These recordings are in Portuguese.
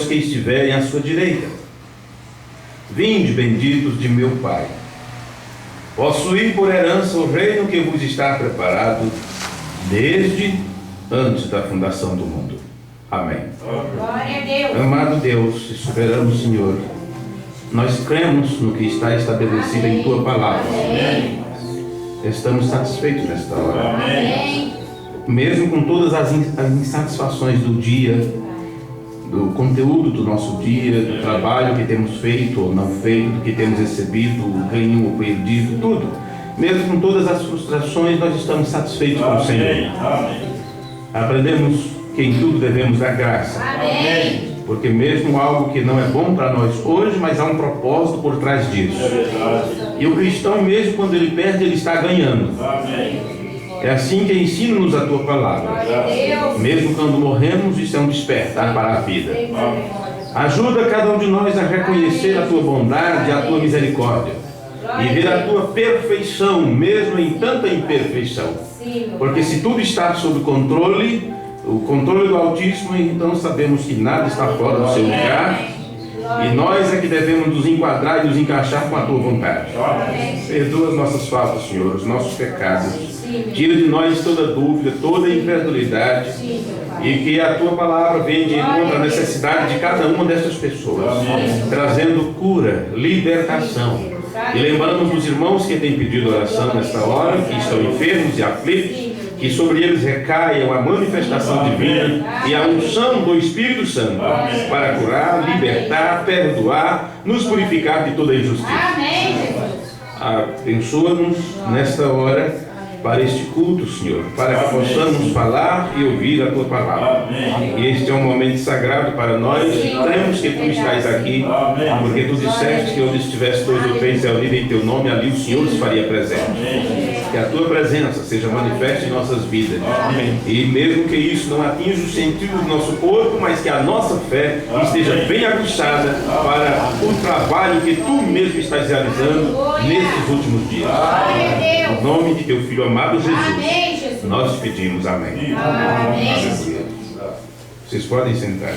aos que estiverem à sua direita. Vinde, benditos de meu Pai, possuí por herança o reino que vos está preparado desde antes da fundação do mundo. Amém. Glória a Deus. Amado Deus e soberano Senhor, nós cremos no que está estabelecido em Tua palavra. Amém. Estamos satisfeitos nesta hora. Amém. Mesmo com todas as insatisfações do dia, do conteúdo do nosso dia, do trabalho que temos feito ou não feito, do que temos recebido, ganho ou perdido, tudo. Mesmo com todas as frustrações, nós estamos satisfeitos com o Senhor. Aprendemos que em tudo devemos dar graça. Amém. Porque mesmo algo que não é bom para nós hoje, mas há um propósito por trás disso. E o cristão, mesmo quando ele perde, ele está ganhando. É assim que ensina-nos a Tua palavra. Mesmo quando morremos, isso é um despertar para a vida. Ajuda cada um de nós a reconhecer a Tua bondade, a Tua misericórdia e ver a Tua perfeição, mesmo em tanta imperfeição. Porque se tudo está sob controle, o controle do Altíssimo, então sabemos que nada está fora do seu lugar e nós é que devemos nos enquadrar e nos encaixar com a Tua vontade. Perdoa as nossas faltas, Senhor, os nossos pecados. Tira de nós toda dúvida, toda incredulidade e que a Tua palavra venha de encontro à necessidade de cada uma dessas pessoas, trazendo cura, libertação. E lembramos dos irmãos que têm pedido oração nesta hora, que estão enfermos e aflitos, que sobre eles recaiam a manifestação divina e a unção do Espírito Santo para curar, libertar, perdoar, nos purificar de toda injustiça. Abençoa-nos nesta hora para este culto, Senhor, para que possamos falar e ouvir a Tua palavra. E este é um momento sagrado para nós e cremos que Tu estás aqui, porque Tu disseste que onde estivesse dois ou três reunidos em Teu nome, ali o Senhor se faria presente. Que a Tua presença seja manifesta em nossas vidas. E mesmo que isso não atinja os sentidos do nosso corpo, mas que a nossa fé esteja bem aguçada para o trabalho que Tu mesmo estás realizando nesses últimos dias. Em nome de Teu Filho amado Jesus, nós te pedimos amém. Amém. Vocês podem sentar.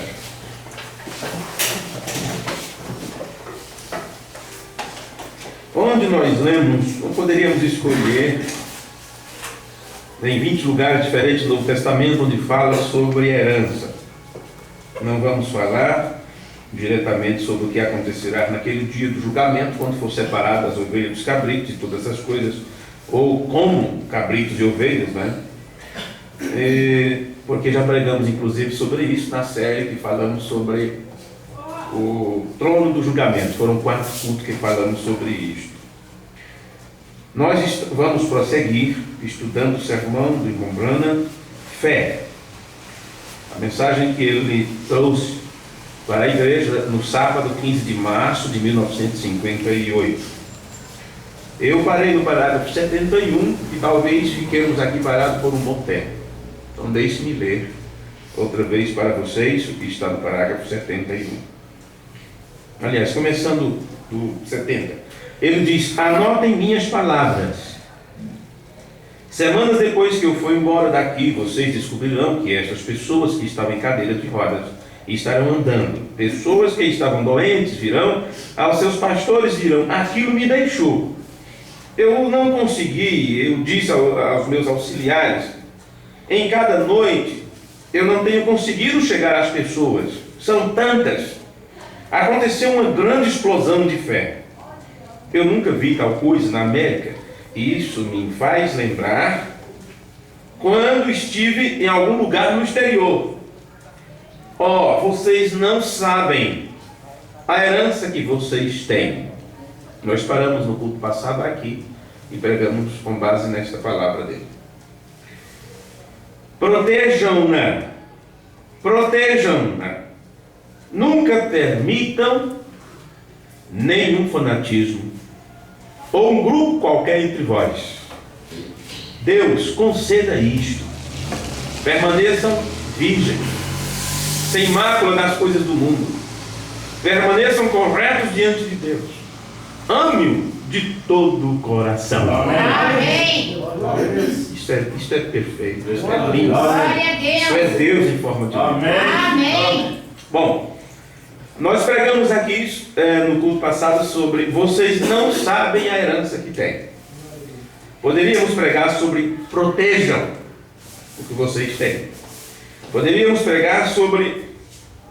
Onde nós lemos, ou poderíamos escolher, em 20 lugares diferentes do Novo Testamento, onde fala sobre herança. Não vamos falar diretamente sobre o que acontecerá naquele dia do julgamento, quando for separado as ovelhas dos cabritos e todas essas coisas, ou como cabritos e ovelhas, né? Porque já pregamos inclusive sobre isso na série que falamos sobre o trono do julgamento. Foram 4 cultos que falamos sobre isto. Nós vamos prosseguir estudando o sermão do irmão Branham, Fé. A mensagem que ele trouxe para a igreja no sábado 15 de março de 1958. Eu parei no parágrafo 71 e talvez fiquemos aqui parados por um bom tempo. Então deixe-me ler outra vez para vocês o que está no parágrafo 71. Aliás, começando do 70. Ele diz: anotem minhas palavras. Semanas depois que eu for embora daqui, vocês descobrirão que estas pessoas que estavam em cadeiras de rodas estarão andando. Pessoas que estavam doentes virão aos seus pastores e dirão: aquilo me deixou. Eu não consegui, eu disse aos meus auxiliares, em cada noite eu não tenho conseguido chegar às pessoas, são tantas. Aconteceu uma grande explosão de fé. Eu nunca vi tal coisa na América, e isso me faz lembrar quando estive em algum lugar no exterior. Vocês não sabem a herança que vocês têm. Nós paramos no culto passado aqui e pregamos com base nesta palavra dele. Protejam-na. Protejam-na. Nunca permitam nenhum fanatismo ou um grupo qualquer entre vós. Deus conceda isto. Permaneçam virgens, sem mácula nas coisas do mundo. Permaneçam corretos diante de Deus. Ame-o de todo o coração. Amém. Isto é perfeito, isso é lindo. Isso é Deus em forma de Deus. Amém. Bom, Nós pregamos aqui no culto passado sobre vocês não sabem a herança que têm. Poderíamos pregar sobre protejam o que vocês têm. Poderíamos pregar sobre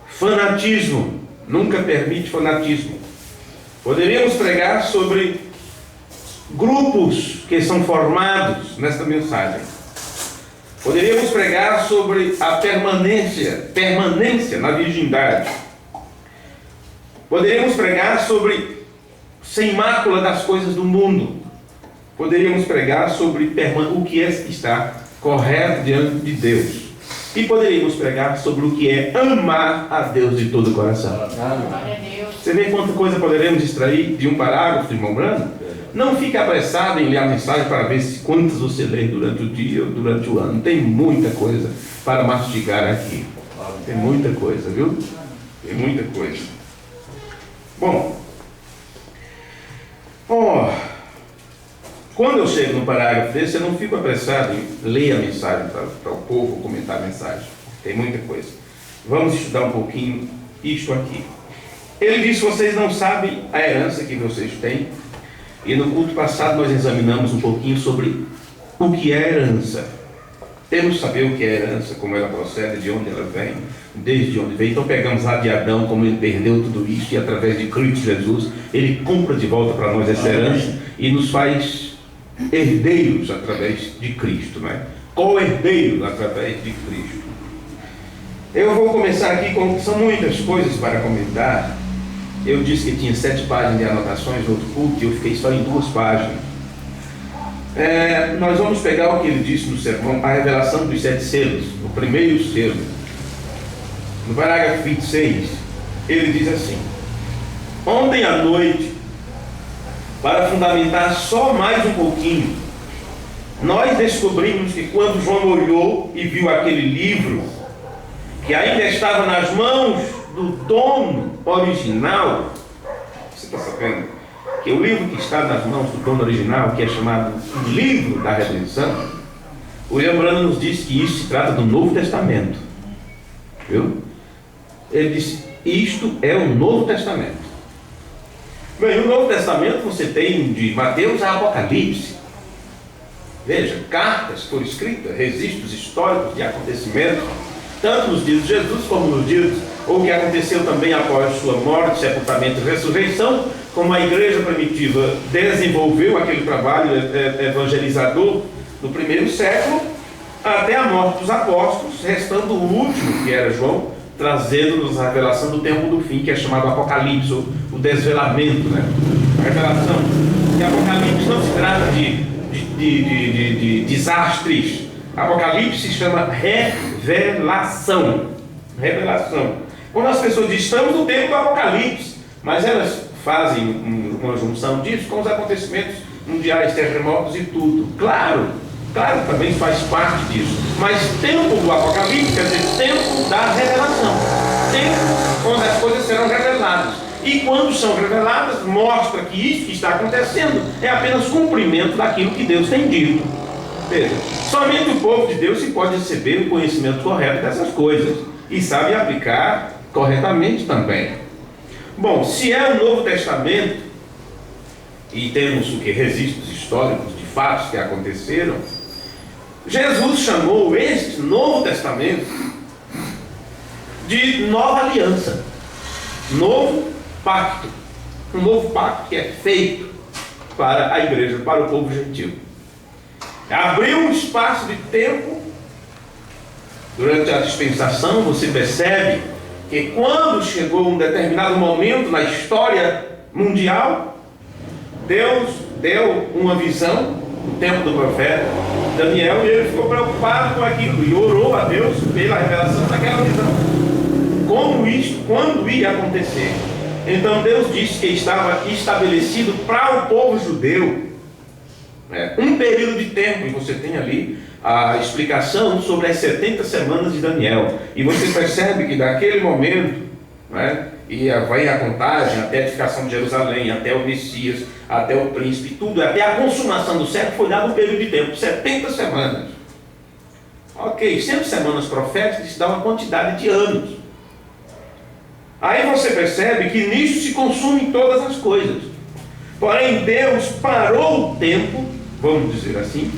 fanatismo. Nunca permite fanatismo. Poderíamos pregar sobre grupos que são formados nesta mensagem. Poderíamos pregar sobre a permanência na virgindade. Poderíamos pregar sobre sem mácula das coisas do mundo. Poderíamos pregar sobre o que está correto diante de Deus. E poderíamos pregar sobre o que é amar a Deus de todo o coração. Glória a Deus. Você vê quanta coisa poderemos extrair de um parágrafo, irmão Brando? Não fique apressado em ler a mensagem para ver quantas você lê durante o dia ou durante o ano. Tem muita coisa para mastigar aqui. Tem muita coisa, viu? Tem muita coisa. Bom, quando eu chego no parágrafo desse, eu não fico apressado em ler a mensagem para o povo comentar a mensagem. Tem muita coisa. Vamos estudar um pouquinho isto aqui. Ele diz que vocês não sabem a herança que vocês têm. E no culto passado nós examinamos um pouquinho sobre o que é herança. Temos que saber o que é herança, como ela procede, de onde ela vem, desde onde veio. Então pegamos lá de Adão, como ele perdeu tudo isso, e através de Cristo Jesus, ele compra de volta para nós essa herança e nos faz herdeiros através de Cristo, né? Co-herdeiros através de Cristo. Eu vou começar aqui são muitas coisas para comentar. Eu disse que tinha 7 páginas de anotações no outro culto e eu fiquei só em 2 páginas. Nós vamos pegar o que ele disse no sermão, a revelação dos 7 selos, o primeiro selo. No parágrafo 26, ele diz assim: ontem à noite, para fundamentar só mais um pouquinho, nós descobrimos que quando João olhou e viu aquele livro, que ainda estava nas mãos do dono original, você está sabendo que o livro que está nas mãos do dono original, que é chamado Livro da Redenção, o William Branham nos diz que isso se trata do Novo Testamento, viu? Ele disse, isto é o Novo Testamento. Bem, no Novo Testamento você tem de Mateus a Apocalipse. Veja, cartas foram escritas, registros históricos de acontecimentos, tanto nos dias de Jesus como nos dias, ou que aconteceu também após sua morte, sepultamento e ressurreição, como a igreja primitiva desenvolveu aquele trabalho evangelizador no primeiro século, até a morte dos apóstolos, restando o último, que era João, trazendo-nos a revelação do tempo do fim, que é chamado Apocalipse, o desvelamento, né? A revelação. E Apocalipse não se trata de desastres. Apocalipse se chama revelação. Revelação. Quando as pessoas dizem, estamos no tempo do Apocalipse, mas elas fazem uma junção disso com os acontecimentos mundiais, terremotos e tudo. Claro, também faz parte disso. Mas tempo do Apocalipse quer dizer tempo da revelação. Tempo onde as coisas serão reveladas. E quando são reveladas, mostra que isso que está acontecendo é apenas cumprimento daquilo que Deus tem dito. Veja, somente o povo de Deus se pode receber o conhecimento correto dessas coisas e sabe aplicar corretamente também. Bom, se é o Novo Testamento e temos o que? Registros históricos de fatos que aconteceram, Jesus chamou este Novo Testamento de nova aliança, novo pacto, um novo pacto que é feito para a igreja, para o povo gentil. Abriu um espaço de tempo durante a dispensação. Você percebe que quando chegou um determinado momento na história mundial, Deus deu uma visão no tempo do profeta Daniel, e ele ficou preocupado com aquilo e orou a Deus pela revelação daquela visão, quando ia acontecer. Então Deus disse que estava estabelecido para o povo judeu um período de tempo, e você tem ali a explicação sobre as 70 semanas de Daniel, e você percebe que daquele momento, e vai a contagem até a edificação de Jerusalém, até o Messias, até o príncipe, tudo, até a consumação do século, foi dado um período de tempo, 70 semanas. Ok, 100 semanas proféticas, isso dá uma quantidade de anos. Aí você percebe que nisso se consumem todas as coisas. Porém, Deus parou o tempo, vamos dizer assim,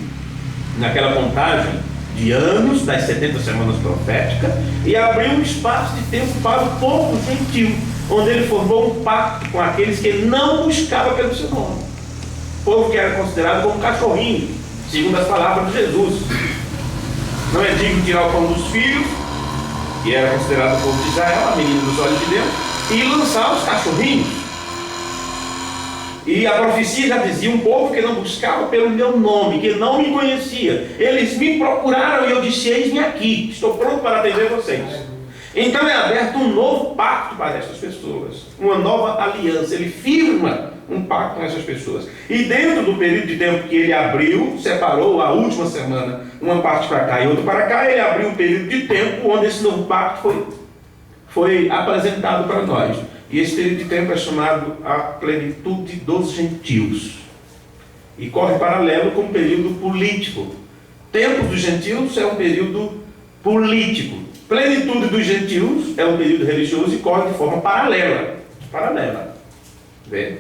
naquela contagem de anos das 70 semanas proféticas, e abriu um espaço de tempo para o povo gentil, onde ele formou um pacto com aqueles que não buscavam pelo seu nome. O povo que era considerado como cachorrinho, segundo as palavras de Jesus. Não é digno de tirar o pão dos filhos, que era considerado o povo de Israel, a menina dos olhos de Deus, e lançar os cachorrinhos. E a profecia já dizia: um povo que não buscava pelo meu nome, que não me conhecia, eles me procuraram e eu disse: eis-me aqui, estou pronto para atender vocês. Então é aberto um novo pacto para essas pessoas, uma nova aliança. Ele firma um pacto com essas pessoas. E dentro do período de tempo que ele abriu, separou a última semana, uma parte para cá e outra para cá, ele abriu um período de tempo onde esse novo pacto foi apresentado para nós. E esse período de tempo é chamado a plenitude dos gentios. E corre paralelo com o período político. O tempo dos gentios é um período político. Plenitude dos gentios é um período religioso e corre de forma paralela. Vê?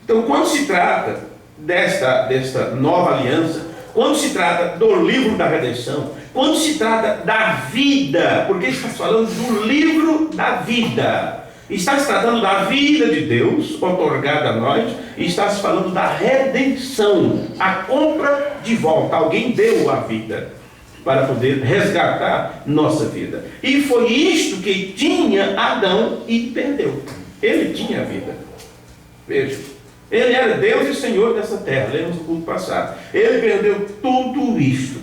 Então, quando se trata desta nova aliança, quando se trata do livro da redenção, quando se trata da vida, porque está falando do livro da vida, está se tratando da vida de Deus, outorgada a nós, e está se falando da redenção, a compra de volta. Alguém deu a vida para poder resgatar nossa vida. E foi isto que tinha Adão e perdeu. Ele tinha a vida. Veja, ele era Deus e Senhor dessa terra. Lemos no culto passado. Ele perdeu tudo isto.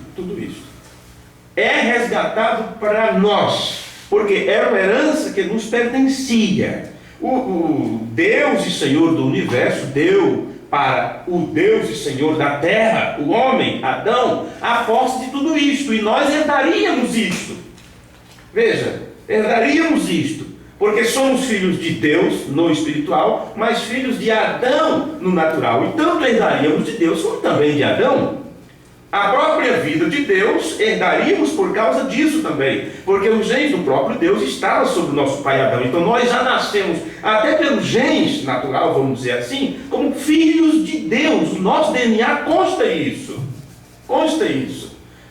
É resgatado para nós, porque era uma herança que nos pertencia. O Deus e Senhor do universo deu para o Deus e Senhor da terra, o homem, Adão, a posse de tudo isto, e nós herdaríamos isto. Veja, herdaríamos isto, porque somos filhos de Deus no espiritual, mas filhos de Adão no natural, e tanto herdaríamos de Deus como também de Adão. A própria vida de Deus herdaríamos por causa disso também, porque o genes do próprio Deus estava sobre o nosso pai Adão. Então nós já nascemos, até pelo genes natural, vamos dizer assim, como filhos de Deus. O nosso DNA consta isso.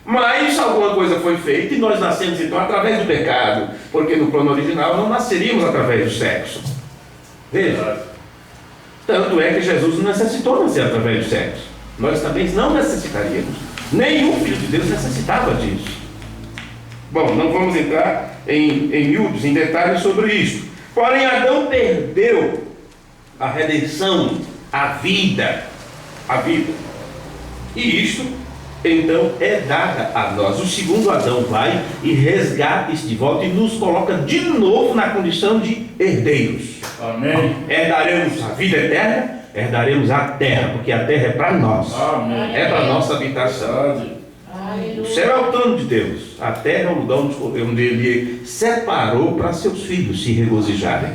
Mas alguma coisa foi feita e nós nascemos então através do pecado, porque no plano original não nasceríamos através do sexo. Veja, tanto é que Jesus não necessitou nascer através do sexo. Nós também não necessitaríamos. Nenhum filho de Deus necessitava disso. Bom, não vamos entrar em miúdos, em detalhes sobre isso. Porém, Adão perdeu a redenção, a vida. E isto, então, é dada a nós. O segundo Adão vai e resgata isso de volta e nos coloca de novo na condição de herdeiros. Amém. Herdaremos a vida eterna, herdaremos a terra, porque a terra é para nós. Amém. É para nossa habitação. O céu é o trono de Deus, a terra é o lugar onde Ele separou para seus filhos se regozijarem.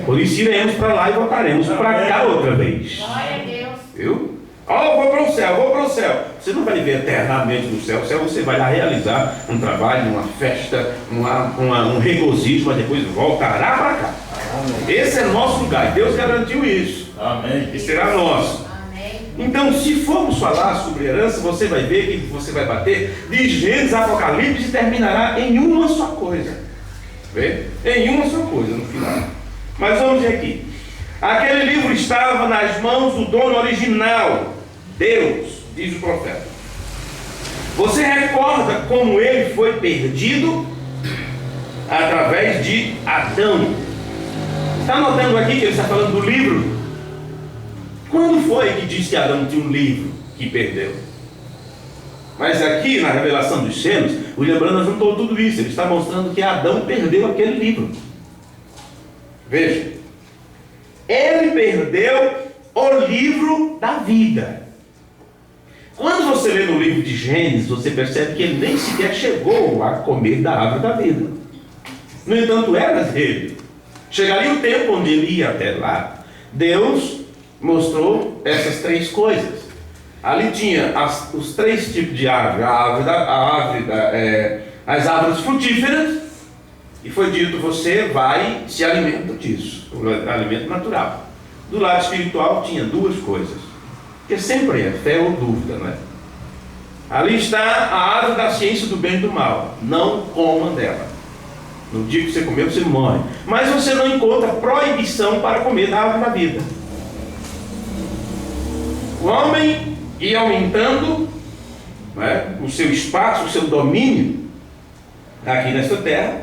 Por isso iremos para lá e voltaremos para cá outra vez. Glória a Deus. Viu? Vou para o céu. Você não vai viver eternamente no céu. O céu você vai lá realizar um trabalho, uma festa, um regozijo, mas depois voltará para cá. Esse é nosso lugar. Deus garantiu isso. Amém. E será nosso. Amém. Então, se formos falar sobre herança, você vai ver que você vai bater de Gênesis a Apocalipse e terminará em uma só coisa. Vê? Em uma só coisa no final. Mas vamos ver aqui. Aquele livro estava nas mãos do dono original, Deus, diz o profeta. Você recorda como ele foi perdido? Através de Adão. Está notando aqui que ele está falando do livro? Quando foi que diz que Adão tinha um livro que perdeu? Mas aqui na revelação dos Gênesis, o William Branham juntou tudo isso. Ele está mostrando que Adão perdeu aquele livro. Veja, ele perdeu o livro da vida. Quando você lê no livro de Gênesis, você percebe que ele nem sequer chegou a comer da árvore da vida. No entanto, era dele. Chegaria o tempo onde ele ia até lá. Deus mostrou essas três coisas. Ali tinha os três tipos de árvore: as árvores frutíferas, E foi dito, você vai se alimenta disso, o alimento natural. Do lado espiritual tinha duas coisas, que sempre é fé ou dúvida, não é? Ali está a árvore da ciência do bem e do mal. Não coma dela. No dia que você comer, você morre. Mas você não encontra proibição para comer da árvore da vida. O homem ia aumentando, não é, o seu espaço, o seu domínio aqui nesta terra,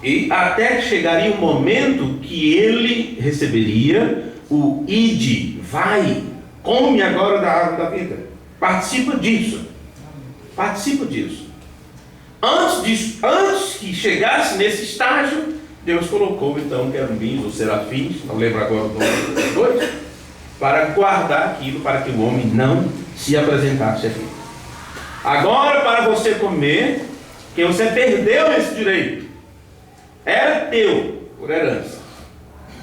e até que chegaria um momento que ele receberia o ide, vai, come agora da árvore da vida. Participa disso. Participa disso. Antes que chegasse nesse estágio, Deus colocou então querubins ou serafins, não lembro agora o nome dos dois, para guardar aquilo, para que o homem não se apresentasse aqui. Agora, para você comer, que você perdeu esse direito, era teu, por herança,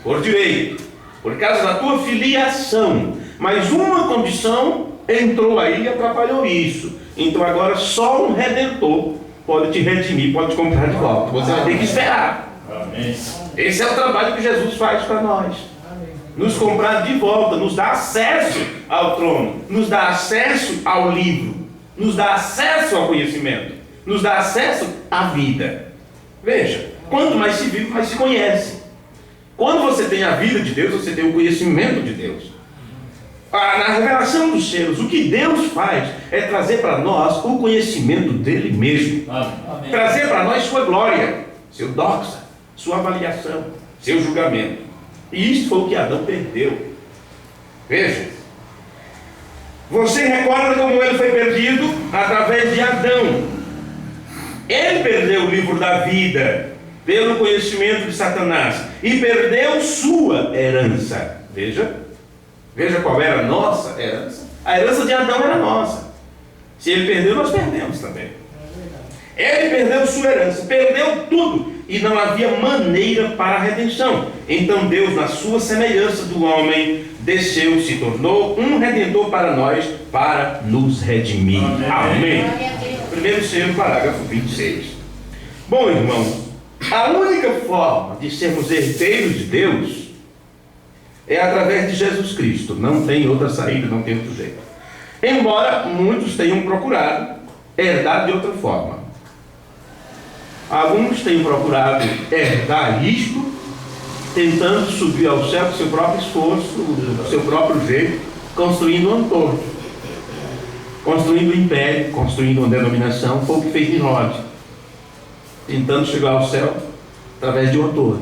por direito, por causa da tua filiação, mas uma condição entrou aí e atrapalhou isso. Então agora só um redentor pode te redimir, pode te comprar de volta. Você vai ter que esperar. Amém. Esse é o trabalho que Jesus faz para nós. Nos comprar de volta, nos dá acesso ao trono, nos dá acesso ao livro, nos dá acesso ao conhecimento, nos dá acesso à vida. Veja, quanto mais se vive, mais se conhece. Quando você tem a vida de Deus, você tem o conhecimento de Deus. Na revelação dos céus, o que Deus faz é trazer para nós o conhecimento dele mesmo. Amém. Trazer para nós sua glória, seu doxa, sua avaliação, seu julgamento. E isso foi o que Adão perdeu. Veja, você recorda como ele foi perdido? Através de Adão. Ele perdeu o livro da vida pelo conhecimento de Satanás e perdeu sua herança. Veja qual era a nossa herança. A herança de Adão era nossa. Se ele perdeu, nós perdemos também. Ele perdeu sua herança, perdeu tudo, e não havia maneira para a redenção. Então Deus, na sua semelhança do homem, desceu, se tornou um redentor para nós, para nos redimir. Amém. Primeiro ser, parágrafo 26. Bom, irmãos, a única forma de sermos herdeiros de Deus é através de Jesus Cristo. Não tem outra saída, não tem outro jeito. Embora muitos tenham procurado herdar de outra forma. Alguns têm procurado herdar isto, tentando subir ao céu com seu próprio esforço, do seu próprio jeito, construindo um torre, construindo um império, construindo uma denominação. Foi o que fez Nimrod, tentando chegar ao céu através de uma torre.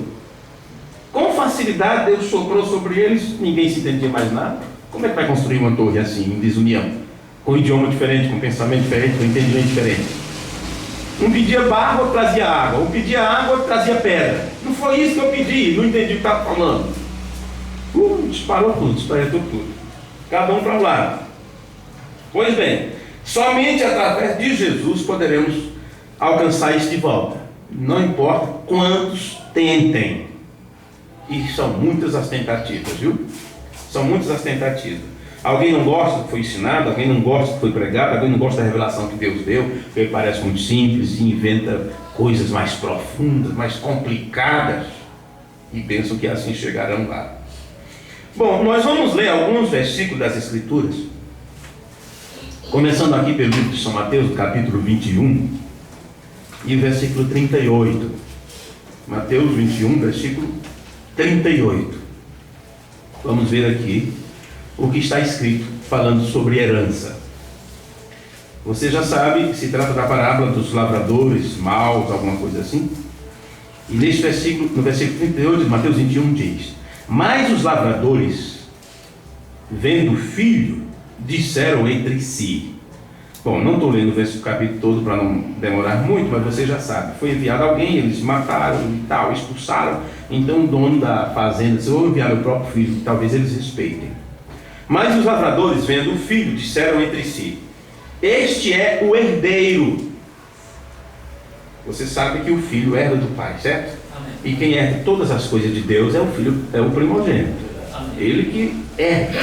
Com facilidade Deus soprou sobre eles, ninguém se entendia mais nada. Como é que vai construir uma torre assim, em desunião? Com um idioma diferente, com um pensamento diferente, com um entendimento diferente. Um pedia barro, outro trazia água. Um pedia água, outro trazia pedra. Não foi isso que eu pedi, não entendi o que estava falando. Disparou tudo. Cada um para um lado. Pois bem, somente através de Jesus poderemos alcançar isso de volta. Não importa quantos tentem. E são muitas as tentativas, viu? São muitas as tentativas. Alguém não gosta do que foi ensinado, alguém não gosta do que foi pregado, alguém não gosta da revelação que Deus deu, porque ele parece muito simples e inventa coisas mais profundas, mais complicadas, e pensam que assim chegarão lá. Bom, nós vamos ler alguns versículos das Escrituras, começando aqui pelo livro de São Mateus, capítulo 21, e o versículo 38. Mateus 21, versículo 38. Vamos ver aqui o que está escrito falando sobre herança. Você já sabe que se trata da parábola dos lavradores maus, alguma coisa assim. E neste versículo, no versículo 38 de Mateus 21 diz: mas os lavradores, vendo o filho, disseram entre si. Bom, não estou lendo o capítulo todo para não demorar muito, mas você já sabe. Foi enviado alguém, eles mataram e tal, expulsaram. Então o dono da fazenda disse: vou enviar o próprio filho, talvez eles respeitem. Mas os lavradores, vendo o filho, disseram entre si: este é o herdeiro. Você sabe que o filho herda do pai, certo? Amém. E quem herda todas as coisas de Deus é o filho, é o primogênito. Amém. Ele que herda.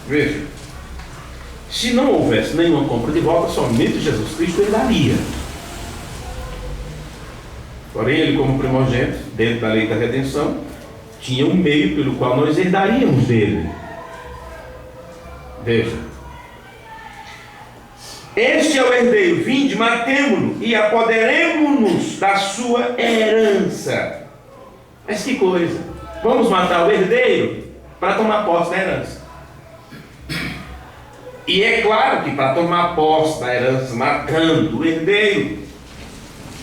Veja, se não houvesse nenhuma compra de volta, somente Jesus Cristo herdaria. Porém, ele, como primogênito, dentro da lei da redenção, tinha um meio pelo qual nós herdaríamos dele. Veja. Este é o herdeiro, vinde, matemo-lo e apoderemo-nos da sua herança. Mas que coisa! Vamos matar o herdeiro para tomar posse da herança. E é claro que para tomar posse da herança, matando o herdeiro,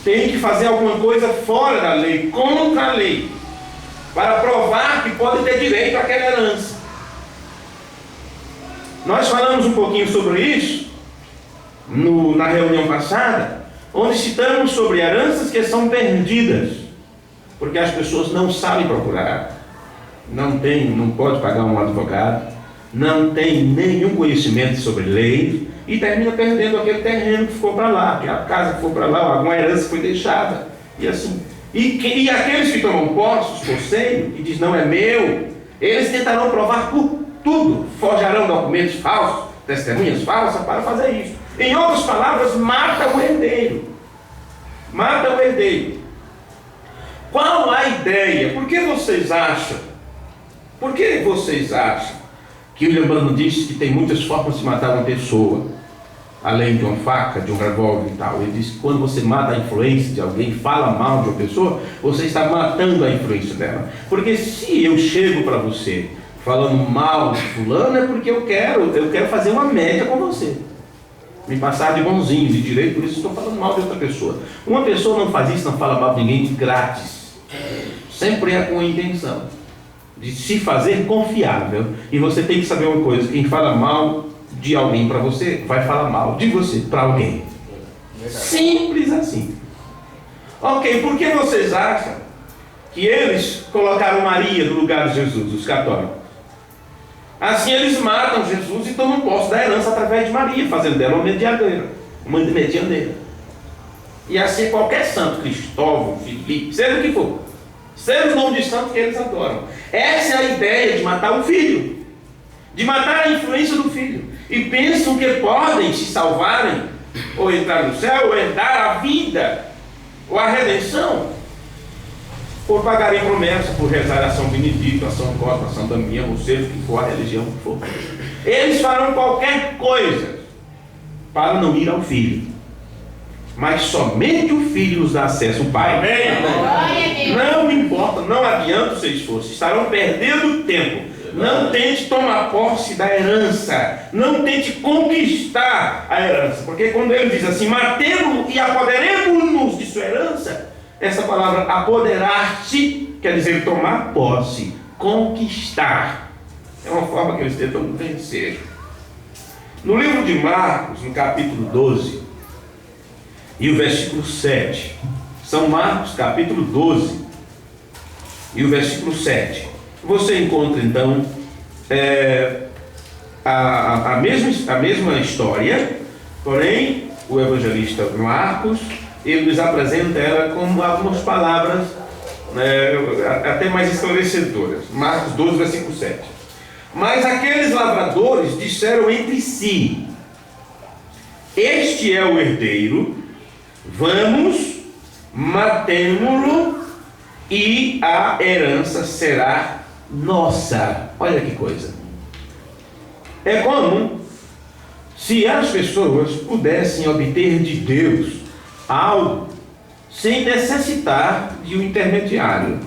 tem que fazer alguma coisa fora da lei, contra a lei, para provar que pode ter direito àquela herança. Nós falamos um pouquinho sobre isso na reunião passada, onde citamos sobre heranças que são perdidas, porque as pessoas não sabem procurar, não pode pagar um advogado, não tem nenhum conhecimento sobre lei e termina perdendo aquele terreno que ficou para lá, que a casa que ficou para lá, alguma herança que foi deixada, e assim. E aqueles que tomam posse, posseem, e diz não é meu, eles tentarão provar por tudo, forjarão documentos falsos, testemunhas falsas para fazer isso. Em outras palavras, mata o herdeiro. Mata o herdeiro. Qual a ideia? Por que vocês acham que o William Branham disse que tem muitas formas de matar uma pessoa, além de uma faca, de um revólver e tal? Ele diz que quando você mata a influência de alguém, fala mal de uma pessoa, você está matando a influência dela. Porque se eu chego para você falando mal de fulano, é porque eu quero fazer uma média com você, me passar de bonzinho, de direito, por isso estou falando mal de outra pessoa. Uma pessoa não faz isso, não fala mal de ninguém de grátis, sempre é com a intenção de se fazer confiável. E você tem que saber uma coisa: quem fala mal de alguém para você, vai falar mal de você para alguém. Simples assim. Ok, por que vocês acham que eles colocaram Maria no lugar de Jesus, os católicos? Assim eles matam Jesus e tomam posse da herança através de Maria, fazendo dela uma medianeira. E assim qualquer santo, Cristóvão, Filipe, seja o que for, seja o nome de santo que eles adoram. Essa é a ideia de matar o filho, de matar a influência do filho. E pensam que podem se salvarem, ou entrar no céu, ou herdar a vida, ou a redenção, por pagarem promessa, por rezar a São Benedito, a São Cosme, a São Damião, ou seja o que for, a religião que for. Eles farão qualquer coisa para não ir ao filho. Mas somente o filho nos dá acesso ao Pai. Amém? Não importa, não adianta o seu esforço, estarão perdendo tempo. Não tente tomar posse da herança, não tente conquistar a herança, porque quando ele diz assim, matemo-lo e apoderemos-nos de sua herança, essa palavra apoderar-se quer dizer tomar posse, conquistar. É uma forma que eles tentam vencer. No livro de Marcos, no capítulo 12 e o versículo 7, São Marcos capítulo 12 e o versículo 7, você encontra então a mesma história, porém o evangelista Marcos, ele nos apresenta ela com algumas palavras até mais esclarecedoras. Marcos 12, versículo 7. Mas aqueles lavradores disseram entre si: este é o herdeiro, vamos, matemo-lo e a herança será nossa. Olha que coisa. É como se as pessoas pudessem obter de Deus algo sem necessitar de um intermediário,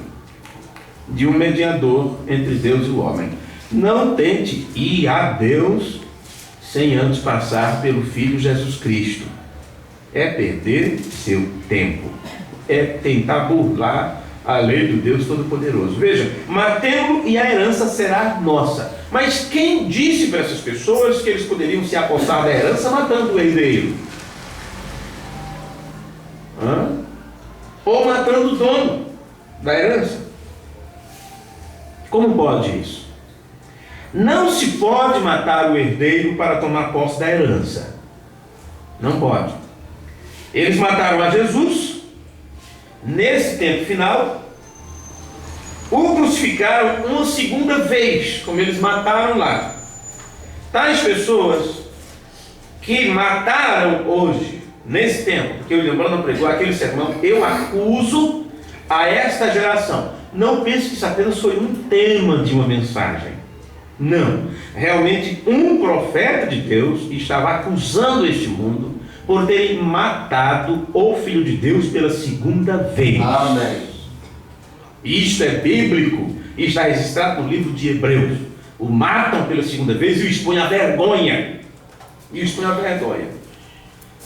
de um mediador entre Deus e o homem. Não tente ir a Deus sem antes passar pelo Filho Jesus Cristo. É perder seu tempo, é tentar burlar a lei do Deus Todo-Poderoso. Veja, matemo-lo e a herança será nossa. Mas quem disse para essas pessoas que eles poderiam se apossar da herança matando o herdeiro? Ou matando o dono da herança? Como pode isso? Não se pode matar o herdeiro para tomar posse da herança. Não pode. Eles mataram a Jesus. Nesse tempo final, o crucificaram uma segunda vez, como eles mataram lá. Tais pessoas que mataram hoje, nesse tempo, que o William Branham pregou aquele sermão, eu acuso a esta geração. Não pense que isso apenas foi um tema de uma mensagem. Não. Realmente um profeta de Deus estava acusando este mundo por terem matado o Filho de Deus pela segunda vez. Amém. Isto é bíblico e está registrado no livro de Hebreus. O matam pela segunda vez e o expõem à vergonha.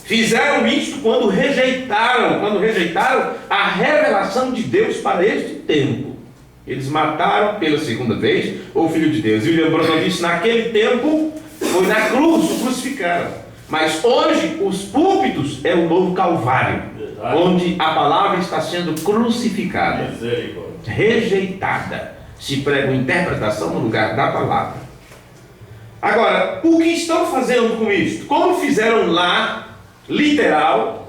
Fizeram isto quando rejeitaram a revelação de Deus para este tempo. Eles mataram pela segunda vez o Filho de Deus. E William Branham disse: naquele tempo foi na cruz, o crucificaram. Mas hoje os púlpitos é o novo Calvário, onde a palavra está sendo crucificada, rejeitada. Se prega uma interpretação no lugar da palavra. Agora, o que estão fazendo com isto? Como fizeram lá, literal,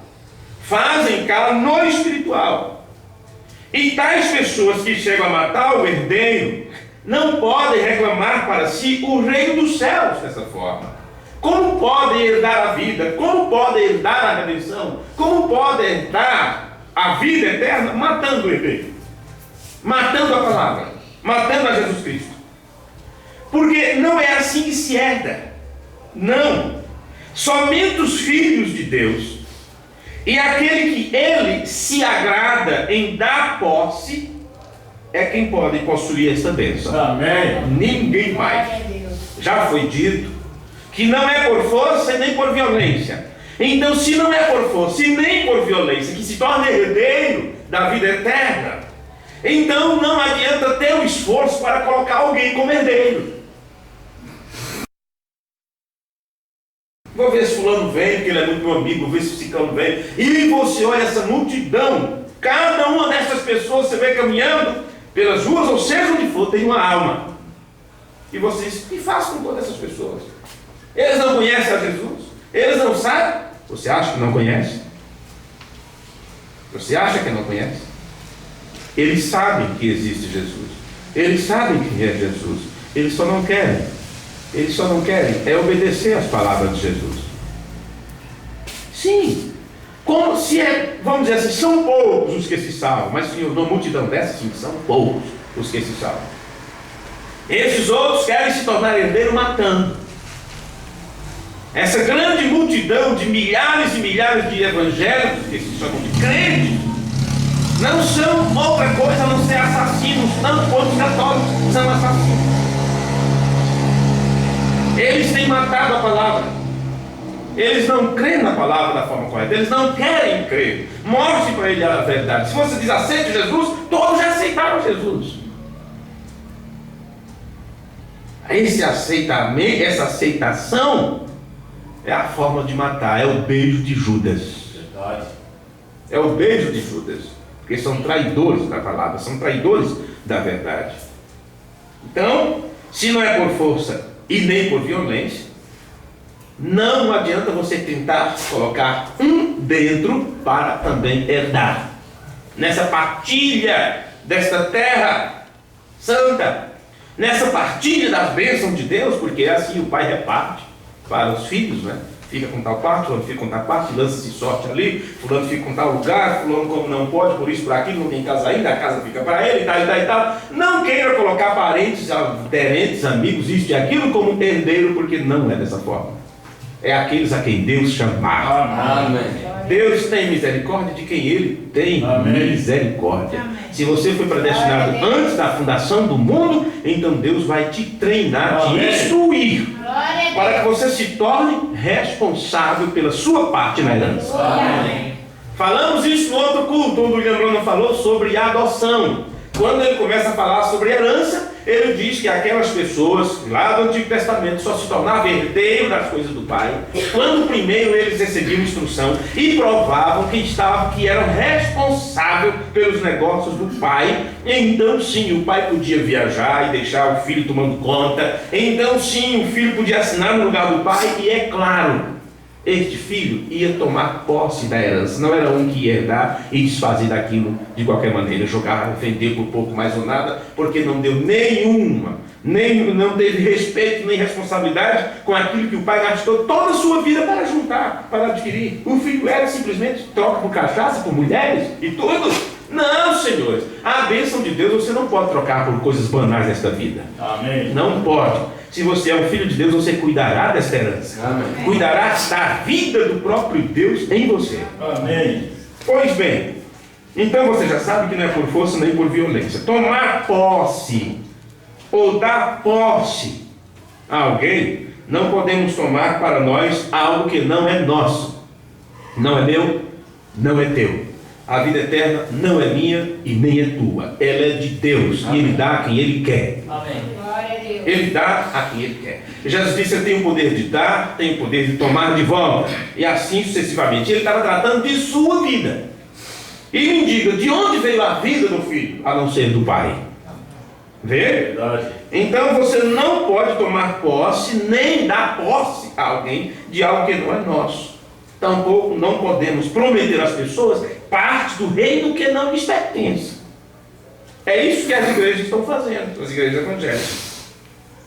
fazem cá no espiritual. E tais pessoas que chegam a matar o herdeiro não podem reclamar para si o reino dos céus dessa forma. Como podem herdar a vida? Como podem herdar a redenção? Como podem herdar a vida eterna matando o herdeiro? Matando a palavra, matando a Jesus Cristo. Porque não é assim que se herda. Não. Somente os filhos de Deus e aquele que ele se agrada em dar posse é quem pode possuir esta bênção. Amém. Ninguém mais. Glória a Deus. Já foi dito que não é por força e nem por violência. Então, se não é por força e nem por violência que se torna herdeiro da vida eterna, então não adianta ter um esforço para colocar alguém como herdeiro. Vou ver se fulano vem, porque ele é muito meu amigo, vou ver se ciclano vem. E você olha essa multidão, cada uma dessas pessoas você vê caminhando pelas ruas, ou seja onde for, tem uma alma. E vocês, o que faz com todas essas pessoas? Eles não conhecem a Jesus? Eles não sabem? Você acha que não conhece? Você acha que não conhece? Eles sabem que existe Jesus. Eles sabem quem é Jesus. Eles só não querem. Eles só não querem obedecer às palavras de Jesus. Sim. Como se vamos dizer assim, são poucos os que se salvam, mas numa multidão dessa, sim, são poucos os que se salvam. Esses outros querem se tornar herdeiro matando. Essa grande multidão de milhares e milhares de evangélicos, que se chamam de crentes, não são outra coisa a não ser assassinos, não quanto católicos são assassinos. Eles têm matado a palavra. Eles não creem na palavra da forma correta. Eles não querem crer. Mostre para ele a verdade. Se você diz aceite Jesus, todos já aceitaram Jesus. Essa aceitação é a forma de matar. É o beijo de Judas. Verdade. É o beijo de Judas. Porque são traidores da palavra. São traidores da verdade. Então, se não é por força e nem por violência, não adianta você tentar colocar um dentro para também herdar nessa partilha desta terra santa, nessa partilha das bênçãos de Deus, porque é assim o pai reparte para os filhos, né? Fica com tal parte, fulano fica com tal parte, lança-se sorte ali, fulano fica com tal lugar, fulano como não pode, por isso, por aquilo, não tem casa ainda, a casa fica para ele, e tal, e tal, e tal. Não queira colocar parentes, aderentes, amigos, isso e aquilo como herdeiro, porque não é dessa forma. É aqueles a quem Deus chamar. Amém. Deus tem misericórdia de quem Ele tem misericórdia. Amém. Se você foi predestinado antes da fundação do mundo, então Deus vai te treinar, te instruir, Glória a para que Deus. você se torne responsável pela sua parte na herança. Amém. Falamos isso no outro culto, onde o William Branham falou sobre a adoção. Quando ele começa a falar sobre herança, ele diz que aquelas pessoas lá do Antigo Testamento só se tornavam herdeiro das coisas do Pai quando primeiro eles recebiam instrução e provavam que eram responsáveis pelos negócios do Pai. Então sim, o Pai podia viajar e deixar o filho tomando conta. Então sim, o filho podia assinar no lugar do Pai. E é claro, este filho ia tomar posse da herança. Não era um que ia herdar e desfazer daquilo de qualquer maneira, jogar, vender por pouco mais ou nada, porque não deu não teve respeito nem responsabilidade com aquilo que o pai gastou toda a sua vida para juntar, para adquirir. O filho era simplesmente troca por cachaça, por mulheres e tudo. Não, senhores, a bênção de Deus você não pode trocar por coisas banais desta vida. Amém. Não pode. Se você é um filho de Deus, você cuidará desta herança. Amém. Cuidará da vida do próprio Deus em você. Amém. Pois bem, então você já sabe que não é por força nem por violência. Tomar posse ou dar posse a alguém, não podemos tomar para nós algo que não é nosso. Não é meu, não é teu. A vida eterna não é minha e nem é tua. Ela é de Deus. Amém. E Ele dá a quem Ele quer. Amém. Glória a Deus. Ele dá a quem Ele quer. Jesus disse: eu tenho o poder de dar, tenho o poder de tomar de volta. E assim sucessivamente. Ele estava tratando de sua vida. E me diga, de onde veio a vida do filho, a não ser do pai? Vê? Verdade. Então você não pode tomar posse, nem dar posse a alguém de algo que não é nosso. Tampouco não podemos prometer às pessoas parte do reino que não lhes pertence. É isso que as igrejas estão fazendo, as igrejas evangélicas.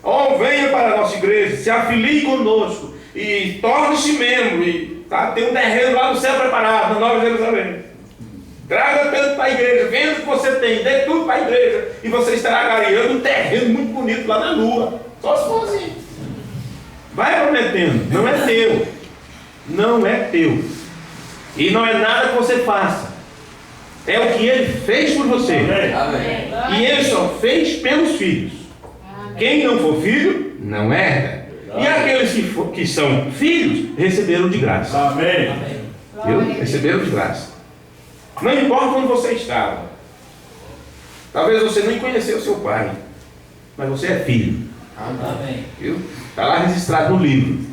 Oh, venha para a nossa igreja, se afilie conosco e torne-se membro. E tem um terreno lá no céu preparado, na Nova Jerusalém. Traga tanto para a igreja, venda o que você tem, dê tudo para a igreja, e você estará ganhando um terreno muito bonito lá na lua. Só se for assim. Vai prometendo, não é teu. Não é teu. E não é nada que você faça. É o que Ele fez por você. Amém. E Ele só fez pelos filhos. Quem não for filho, não herda. E aqueles que são filhos, receberam de graça. Amém. Viu? Receberam de graça. Não importa onde você estava. Talvez você nem conheceu seu pai, mas você é filho. Amém. Viu? Está lá registrado no livro.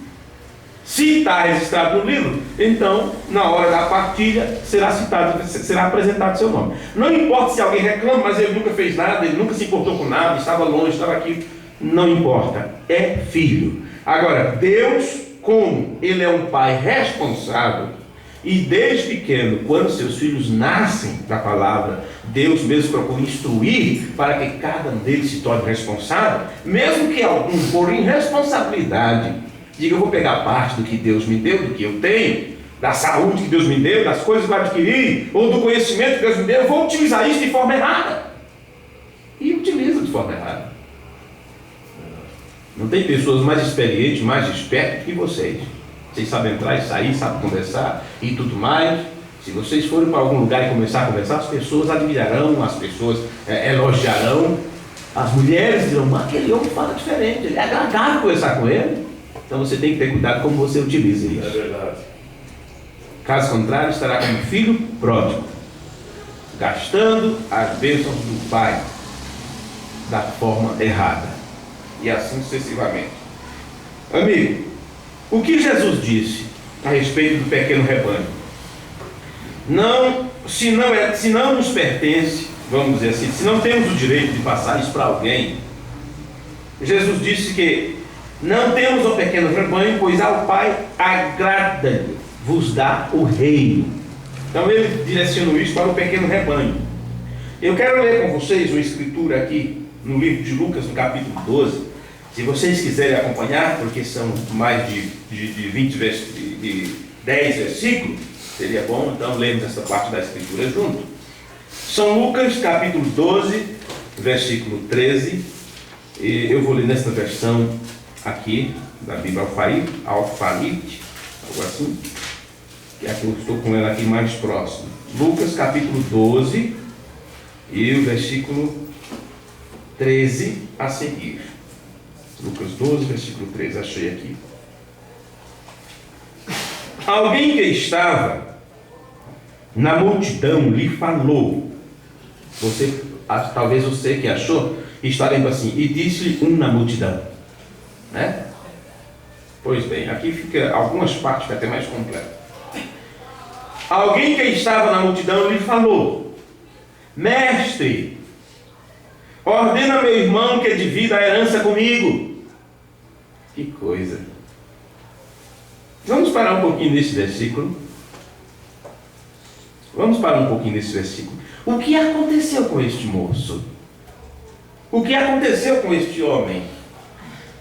Se está registrado no livro, então, na hora da partilha, será citado, será apresentado seu nome. Não importa se alguém reclama, mas ele nunca fez nada, ele nunca se importou com nada, estava longe, estava aqui. Não importa. É filho. Agora, Deus, como Ele é um pai responsável, e desde pequeno, quando seus filhos nascem da palavra, Deus mesmo procura instruir para que cada um deles se torne responsável, mesmo que algum, por irresponsabilidade, diga: eu vou pegar parte do que Deus me deu, do que eu tenho, da saúde que Deus me deu, das coisas que eu adquiri, ou do conhecimento que Deus me deu, eu vou utilizar isso de forma errada. E utiliza de forma errada. Não tem pessoas mais experientes, mais espertas que vocês. Vocês sabem entrar e sair, sabem conversar e tudo mais. Se vocês forem para algum lugar e começar a conversar, as pessoas admirarão, as pessoas elogiarão. As mulheres dirão: aquele homem fala diferente, ele é agradável conversar com ele. Então você tem que ter cuidado como você utiliza É isso. verdade. Caso contrário, estará como filho pródigo, gastando as bênçãos do pai da forma errada. E assim sucessivamente. Amigo, o que Jesus disse a respeito do pequeno rebanho? Se não nos pertence, vamos dizer assim, se não temos o direito de passar isso para alguém, Jesus disse que não temos o pequeno rebanho, pois ao Pai agrada-lhe vos dá o reino. Então ele direcionou isso para o pequeno rebanho. Eu quero ler com vocês uma escritura aqui no livro de Lucas, no capítulo 12. Se vocês quiserem acompanhar, porque são mais de 10 versículos, seria bom então lermos essa parte da escritura junto. São Lucas, capítulo 12, versículo 13. E eu vou ler nesta versão aqui, da Bíblia Alfarite, algo assim, que é que eu estou com ela aqui mais próximo. Lucas, capítulo 12, e o versículo 13 a seguir. Lucas 12, versículo 13, achei aqui. Alguém que estava na multidão lhe falou. Talvez você que achou, está lendo assim: e disse-lhe um na multidão, né? Pois bem, aqui fica algumas partes que até mais completo. Alguém que estava na multidão lhe falou: mestre, ordena meu irmão que divida a herança comigo. Que coisa! Vamos parar um pouquinho nesse versículo. O que aconteceu com este moço? O que aconteceu com este homem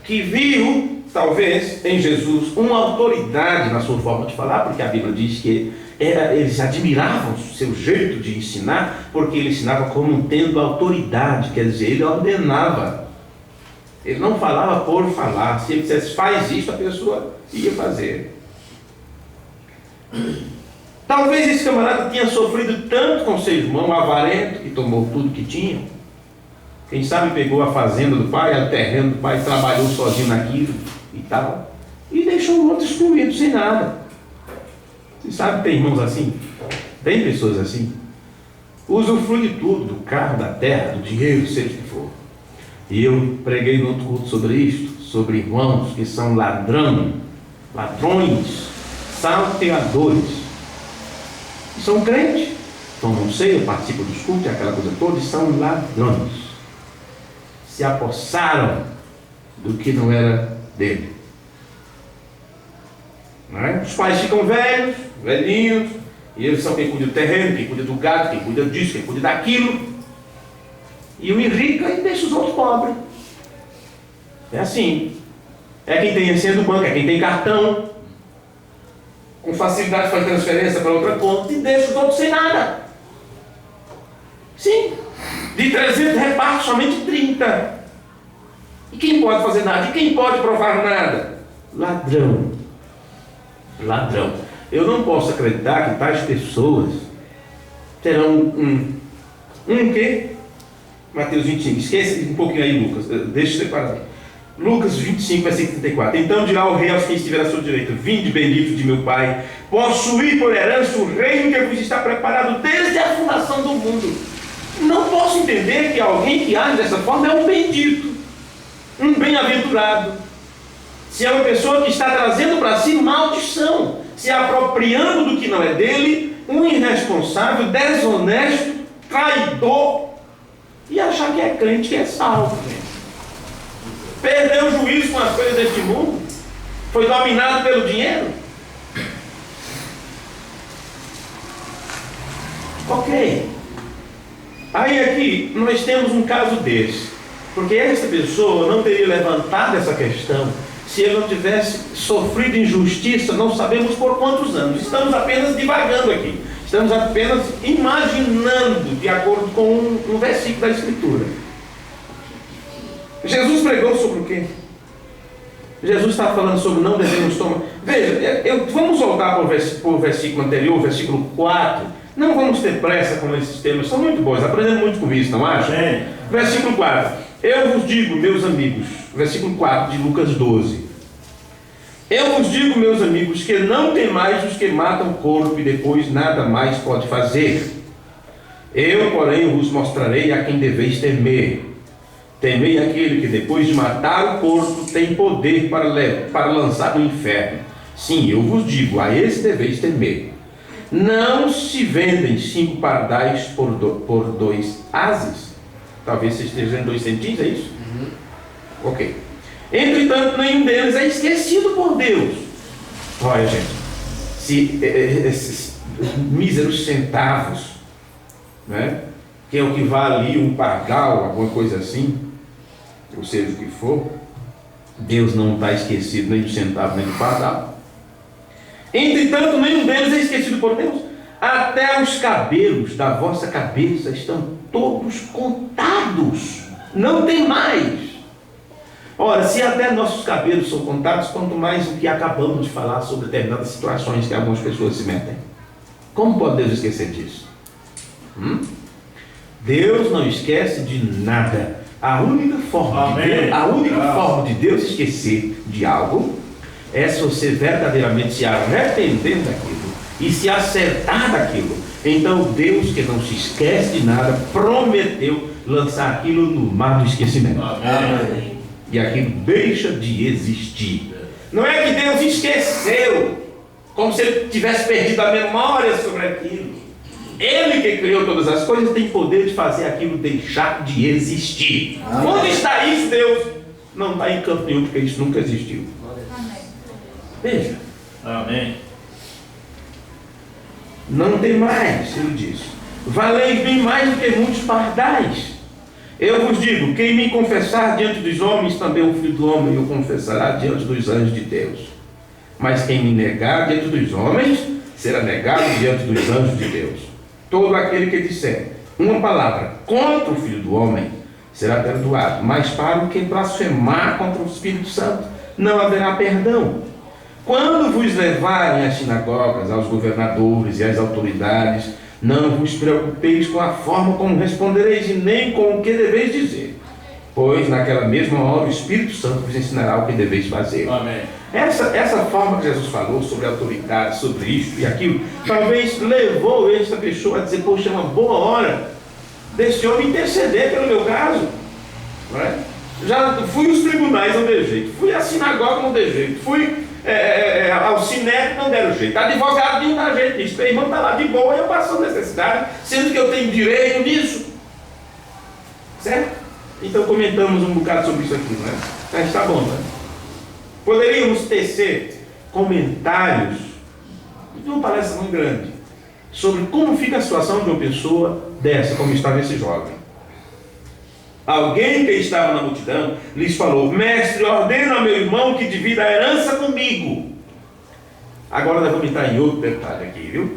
que viu talvez, em Jesus, uma autoridade na sua forma de falar, porque a Bíblia diz que eles admiravam o seu jeito de ensinar, porque ele ensinava como tendo autoridade, quer dizer, ele ordenava. Ele não falava por falar. Se ele dissesse, faz isso, a pessoa ia fazer. Talvez esse camarada tenha sofrido tanto com seu irmão avarento, que tomou tudo que tinha. Quem sabe pegou a fazenda do pai, o terreno do pai, trabalhou sozinho naquilo e tal, e deixou o outro excluído, sem nada. Você sabe que tem irmãos assim? Tem pessoas assim? Usufrui de tudo, do carro, da terra, do dinheiro, seja o que for. E eu preguei no outro culto sobre isto, sobre irmãos que são ladrões, salteadores. São crentes, tomam ceia, participam dos cultos, aquela coisa toda, e são ladrões. Se apossaram do que não era dele. Não é? Os pais ficam velhinhos, e eles são quem cuida do terreno, quem cuida do gado, quem cuida disso, quem cuida daquilo. E o enrica e deixa os outros pobres. É assim. É quem tem a senha do banco, é quem tem cartão, com facilidade faz transferência para outra conta e deixa os outros sem nada. Sim. De 300 reparte somente 30. E quem pode fazer nada? E quem pode provar nada? Ladrão. Ladrão. Eu não posso acreditar que tais pessoas terão um quê? Mateus 25. Esquece um pouquinho aí, Lucas. Deixa eu separar. Lucas 25, versículo 34. Então dirá o rei aos que estiver à sua direita: vinde bendito de meu Pai, possuí por herança o reino que vos está preparado desde a fundação do mundo. Não posso entender que alguém que age dessa forma é um bendito, um bem-aventurado, se é uma pessoa que está trazendo para si maldição, se apropriando do que não é dele, um irresponsável, desonesto, traidor, e achar que é crente, que é salvo. Perdeu o juízo com as coisas deste mundo, foi dominado pelo dinheiro. Ok. Aí aqui nós temos um caso desse, porque essa pessoa não teria levantado essa questão se ele não tivesse sofrido injustiça, não sabemos por quantos anos. Estamos apenas divagando aqui, estamos apenas imaginando de acordo com um versículo da Escritura. Jesus pregou sobre o quê? Jesus está falando sobre não devemos tomar. Veja, vamos voltar para o versículo anterior, versículo 4. Não vamos ter pressa com esses temas, são muito bons, aprendendo muito com isso, não acha? Sim. Versículo 4. Eu vos digo, meus amigos, versículo 4 de Lucas 12. Eu vos digo, meus amigos, que não temais os que matam o corpo e depois nada mais pode fazer. Eu, porém, vos mostrarei a quem deveis temer. Temei aquele que depois de matar o corpo tem poder para lançar no inferno. Sim, eu vos digo, a esse deveis temer. Não se vendem 5 pardais por 2 ases? Talvez você esteja dizendo 2 centímetros, é isso? Ok. Entretanto, nenhum deles é esquecido por Deus. Olha, gente, se esses míseros centavos, né, que é o que vale ali um pardal, alguma coisa assim, ou seja, o que for, Deus não está esquecido nem do centavo nem do pardal. Entretanto, nenhum deles é esquecido por Deus. Até os cabelos da vossa cabeça estão todos contados. Não tem mais. Ora, se até nossos cabelos são contados, quanto mais o que acabamos de falar sobre determinadas situações que algumas pessoas se metem. Como pode Deus esquecer disso? Deus não esquece de nada. A única forma de Deus esquecer de algo é se você verdadeiramente se arrepender daquilo e se acertar daquilo. Então Deus, que não se esquece de nada, prometeu lançar aquilo no mar do esquecimento. Amém. E aquilo deixa de existir. Não é que Deus esqueceu, como se ele tivesse perdido a memória sobre aquilo. Ele que criou todas as coisas tem poder de fazer aquilo deixar de existir. Amém. Onde está isso, Deus? Não está em campo nenhum, porque isso nunca existiu. Veja. Amém. Não tem mais, ele diz. Valeis bem mais do que muitos pardais. Eu vos digo, quem me confessar diante dos homens, também o Filho do Homem o confessará diante dos anjos de Deus. Mas quem me negar diante dos homens, será negado diante dos anjos de Deus. Todo aquele que disser uma palavra contra o Filho do Homem, será perdoado. Mas para o que blasfemar contra o Espírito Santo, não haverá perdão. Quando vos levarem às sinagogas, aos governadores e às autoridades, não vos preocupeis com a forma como respondereis e nem com o que deveis dizer, pois naquela mesma hora o Espírito Santo vos ensinará o que deveis fazer. Amém. Essa forma que Jesus falou sobre a autoridade, sobre isto e aquilo, talvez levou esta pessoa a dizer: poxa, é uma boa hora desse homem interceder pelo meu caso, não é? Já fui aos tribunais, não deu jeito, fui à sinagoga, não deu jeito, fui ao sinédrio, não deram jeito, advogado não dá jeito nisso, meu irmão está lá de boa, eu passo necessidade, sendo que eu tenho direito nisso, certo? Então comentamos um bocado sobre isso aqui, não é? Mas está bom, né? Poderíamos tecer comentários de uma palestra muito grande sobre como fica a situação de uma pessoa dessa, como estava esse jovem. Alguém que estava na multidão lhes falou: mestre, ordena ao meu irmão que divida a herança comigo. Agora nós vamos entrar em outro detalhe aqui, viu?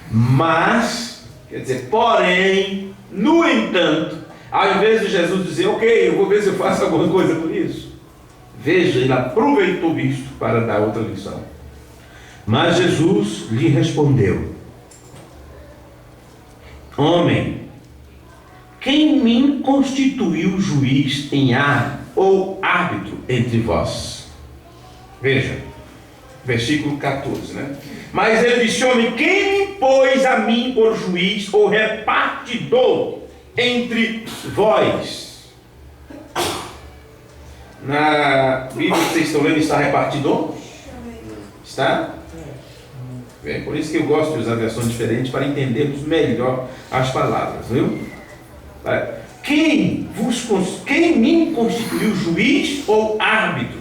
Mas, quer dizer, porém, no entanto, ao invés de Jesus dizer: ok, eu vou ver se eu faço alguma coisa por isso, veja, ele aproveitou isto para dar outra lição. Mas Jesus lhe respondeu: homem, quem me constituiu juiz ou árbitro entre vós? Veja, versículo 14, né? Mas ele disse: homem, quem me pôs a mim por juiz ou repartidor entre vós? Na Bíblia que vocês estão lendo está repartidor? Está? É por isso que eu gosto de usar versões diferentes para entendermos melhor as palavras, viu? Quem me constituiu juiz ou árbitro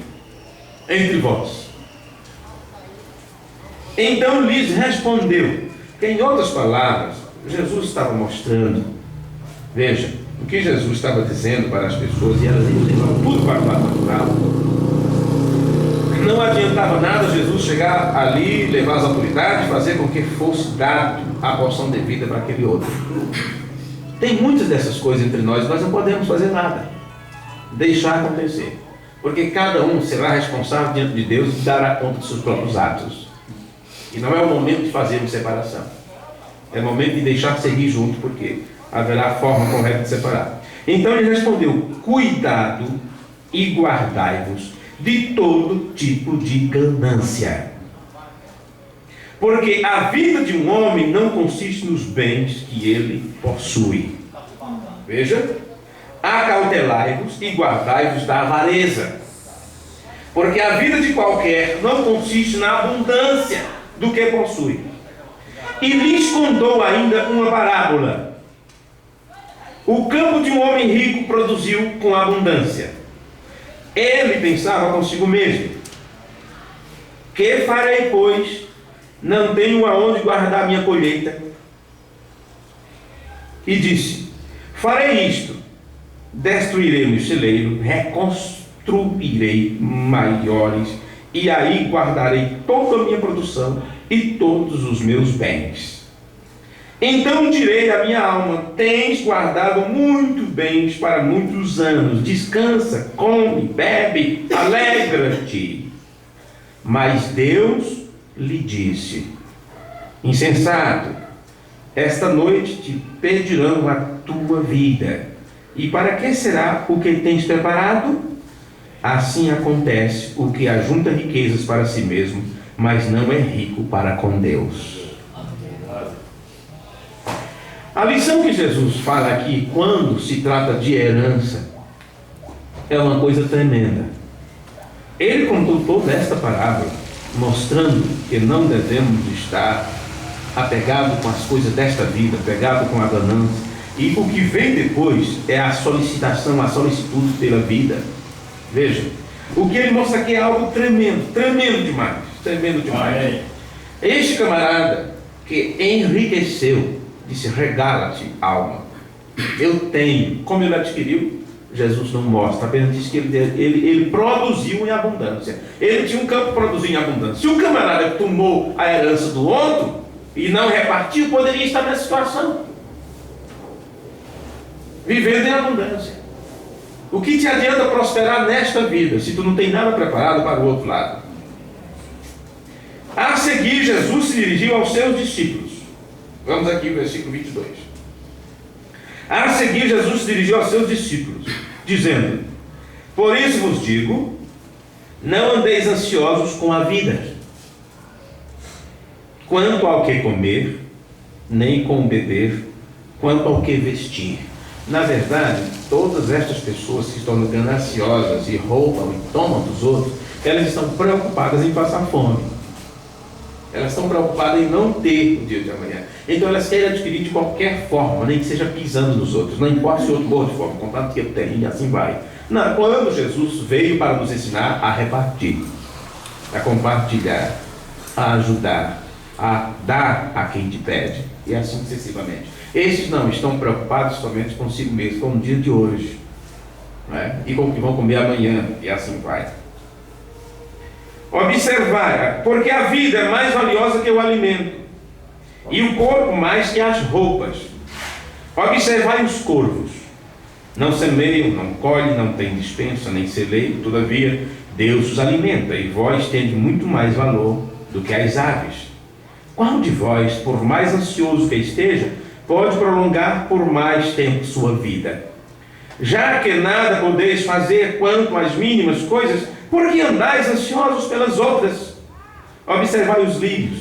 entre vós? Então lhes respondeu. Que em outras palavras, Jesus estava mostrando, veja, o que Jesus estava dizendo para as pessoas, e elas levavam tudo para o lado natural. Não adiantava nada Jesus chegar ali, levar as autoridades, fazer com que fosse dado a porção devida para aquele outro. Tem muitas dessas coisas entre nós não podemos fazer nada, deixar acontecer, porque cada um será responsável diante de Deus e dará conta dos seus próprios atos. E não é o momento de fazermos separação, é o momento de deixar seguir junto, porque haverá a forma correta de separar. Então ele respondeu: cuidado e guardai-vos de todo tipo de ganância, porque a vida de um homem não consiste nos bens que ele possui. Veja, acautelai-vos e guardai-vos da avareza, porque a vida de qualquer não consiste na abundância do que possui. E lhes contou ainda uma parábola: o campo de um homem rico produziu com abundância. Ele pensava consigo mesmo: que farei, pois? Não tenho aonde guardar minha colheita. E disse: farei isto, destruirei o celeiro, reconstruirei maiores, e aí guardarei toda a minha produção e todos os meus bens. Então direi à minha alma: tens guardado muitos bens para muitos anos, descansa, come, bebe, alegra-te. Mas Deus lhe disse: insensato, esta noite te pedirão a tua vida, e para que será o que tens preparado? Assim acontece o que ajunta riquezas para si mesmo, mas não é rico para com Deus. A lição que Jesus fala aqui, quando se trata de herança, é uma coisa tremenda. Ele contou toda esta parábola, mostrando que não devemos estar apegados com as coisas desta vida, apegados com a ganância, e o que vem depois é a solicitação, a solicitude pela vida. Veja, o que ele mostra aqui é algo tremendo, tremendo demais, tremendo demais. Amém. Este camarada que enriqueceu, disse: regala-te, alma, Eu tenho. Como ele adquiriu? Jesus não mostra, apenas diz que ele produziu em abundância. Ele tinha um campo que produzia em abundância. Se o camarada tomou a herança do outro e não repartiu, poderia estar nessa situação, vivendo em abundância. O que te adianta prosperar nesta vida, se tu não tem nada preparado para o outro lado? A seguir, Jesus se dirigiu aos seus discípulos. Vamos aqui ao versículo 22. A seguir, Jesus se dirigiu aos seus discípulos, dizendo: por isso vos digo, não andeis ansiosos com a vida, quanto ao que comer, nem com beber, quanto ao que vestir. Na verdade, todas estas pessoas que estão gananciosas e roubam e tomam dos outros, elas estão preocupadas em passar fome. Elas estão preocupadas em não ter o dia de amanhã. Então elas querem adquirir de qualquer forma, nem que seja pisando nos outros. Não importa se o outro morre de fome, contanto que eu tenho, e assim vai. Não, quando Jesus veio para nos ensinar a repartir, a compartilhar, a ajudar, a dar a quem te pede, e assim sucessivamente. Esses não estão preocupados somente consigo mesmo, com o dia de hoje, né? E com o que vão comer amanhã, e assim vai. Observar, porque a vida é mais valiosa que o alimento, e o corpo mais que as roupas. Observai os corvos, não semeiam, não colhem, não têm despensa, nem celeiro, todavia Deus os alimenta, e vós tendes muito mais valor do que as aves. Qual de vós, por mais ansioso que esteja, pode prolongar por mais tempo sua vida? Já que nada podeis fazer quanto às mínimas coisas, por que andais ansiosos pelas outras? Observai os lírios,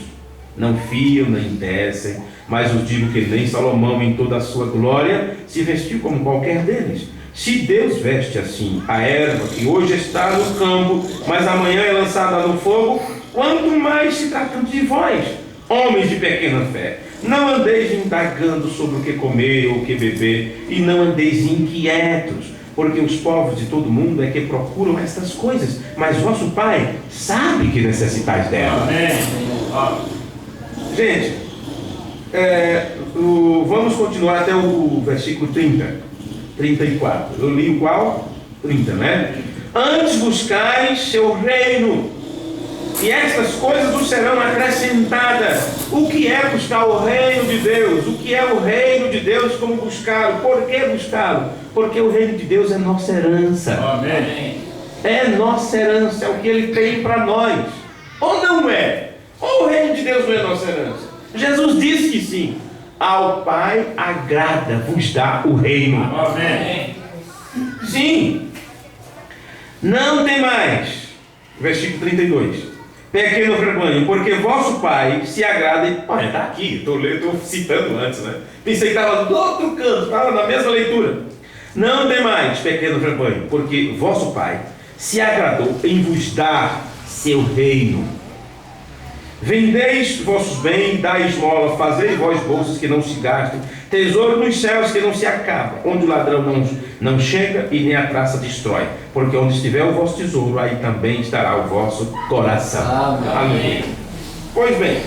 não fiam nem tecem, mas vos digo que nem Salomão em toda a sua glória se vestiu como qualquer deles. Se Deus veste assim a erva que hoje está no campo, mas amanhã é lançada no fogo, quanto mais se tratando de vós, homens de pequena fé. Não andeis indagando sobre o que comer ou o que beber, e não andeis inquietos, porque os povos de todo mundo é que procuram estas coisas, mas vosso Pai sabe que necessitais delas. Gente, vamos continuar até o versículo 34. Eu li o qual? 30, né? Antes buscais seu reino, e estas coisas vos serão acrescentadas. O que é buscar o reino de Deus? O que é o reino de Deus? Como buscá-lo? Por que buscá-lo? Porque o reino de Deus é nossa herança. Amém. É nossa herança, é o que Ele tem para nós. Ou não é? Ou o reino de Deus não é nossa herança? Jesus disse que sim. Ao Pai agrada vos dar o reino. Amém. Sim. Não tem mais. Versículo 32. Pequeno rebanho, porque vosso Pai se agrada em... Olha, está aqui, estou citando antes, né? Pensei que estava do outro canto, estava na mesma leitura. Não demais, pequeno rebanho, porque vosso Pai se agradou em vos dar seu reino. Vendeis vossos bens, dai esmola, fazei vós bolsas que não se gastem, tesouro nos céus que não se acaba, onde o ladrão não chega e nem a traça destrói, porque onde estiver o vosso tesouro, aí também estará o vosso coração. Amém. Pois bem,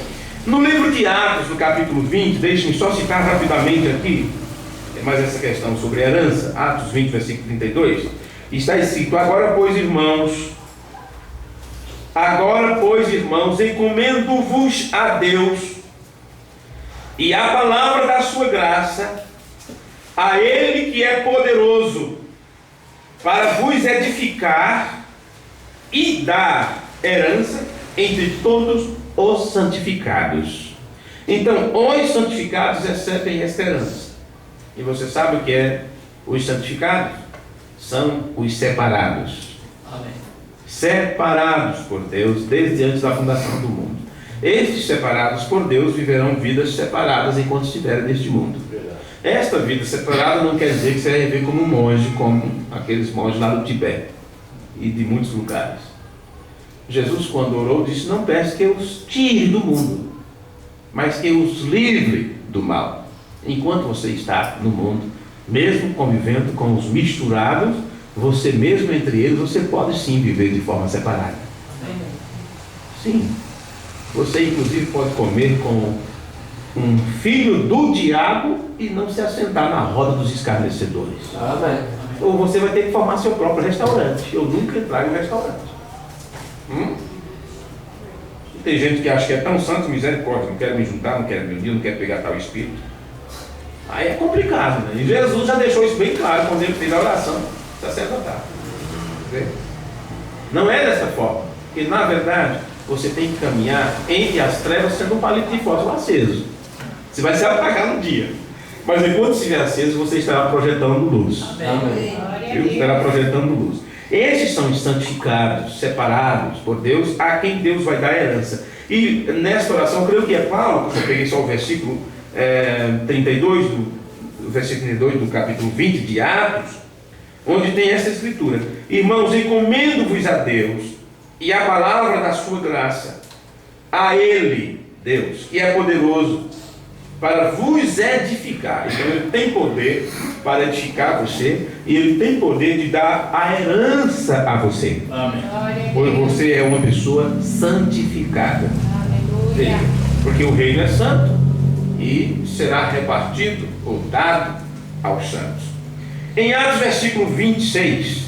no livro de Atos, no capítulo 20, deixem-me só citar rapidamente aqui, mais essa questão sobre herança, Atos 20, versículo 32, está escrito: agora, pois, irmãos, encomendo-vos a Deus e a palavra da sua graça, a Ele que é poderoso para vos edificar e dar herança entre todos os santificados. Então, os santificados recebem esta herança. E você sabe o que é os santificados? São os separados. Amém. Separados por Deus desde antes da fundação do mundo. Estes separados por Deus viverão vidas separadas enquanto estiverem neste mundo. Esta vida separada não quer dizer que você vai viver como um monge, como aqueles monges lá do Tibete e de muitos lugares. Jesus, quando orou, disse: não peço que eu os tire do mundo, mas que eu os livre do mal. Enquanto você está no mundo, mesmo convivendo com os misturados, você mesmo entre eles, você pode sim viver de forma separada. Sim. Você inclusive pode comer com um filho do diabo e não se assentar na roda dos escarnecedores. Amém. Ou você vai ter que formar seu próprio restaurante. Eu nunca entrar em um restaurante. E tem gente que acha que é tão santo, misericórdia, não quero me juntar, não quero me unir, não quero pegar tal espírito. Aí é complicado, né? E Jesus já deixou isso bem claro quando ele fez a oração sacerdotal. Não é dessa forma. Porque na verdade você tem que caminhar entre as trevas sendo um palito de fósforo aceso. Você vai se apagar no dia, mas enquanto estiver aceso você estará projetando luz. Amém. Glória a Viu? Deus. Estará projetando luz. Esses são os santificados, separados por Deus, a quem Deus vai dar herança. E nesta oração, eu creio que é Paulo, eu peguei só o versículo 32, do versículo 32 do capítulo 20 de Atos, onde tem essa escritura: irmãos, encomendo-vos a Deus e a palavra da sua graça, a Ele, Deus, que é poderoso para vos edificar. Então Ele tem poder para edificar você, e Ele tem poder de dar a herança a você, Amém. Glória a pois Deus. você é uma pessoa santificada. Aleluia. Porque o reino é santo e será repartido ou dado aos santos. Em Atos versículo 26,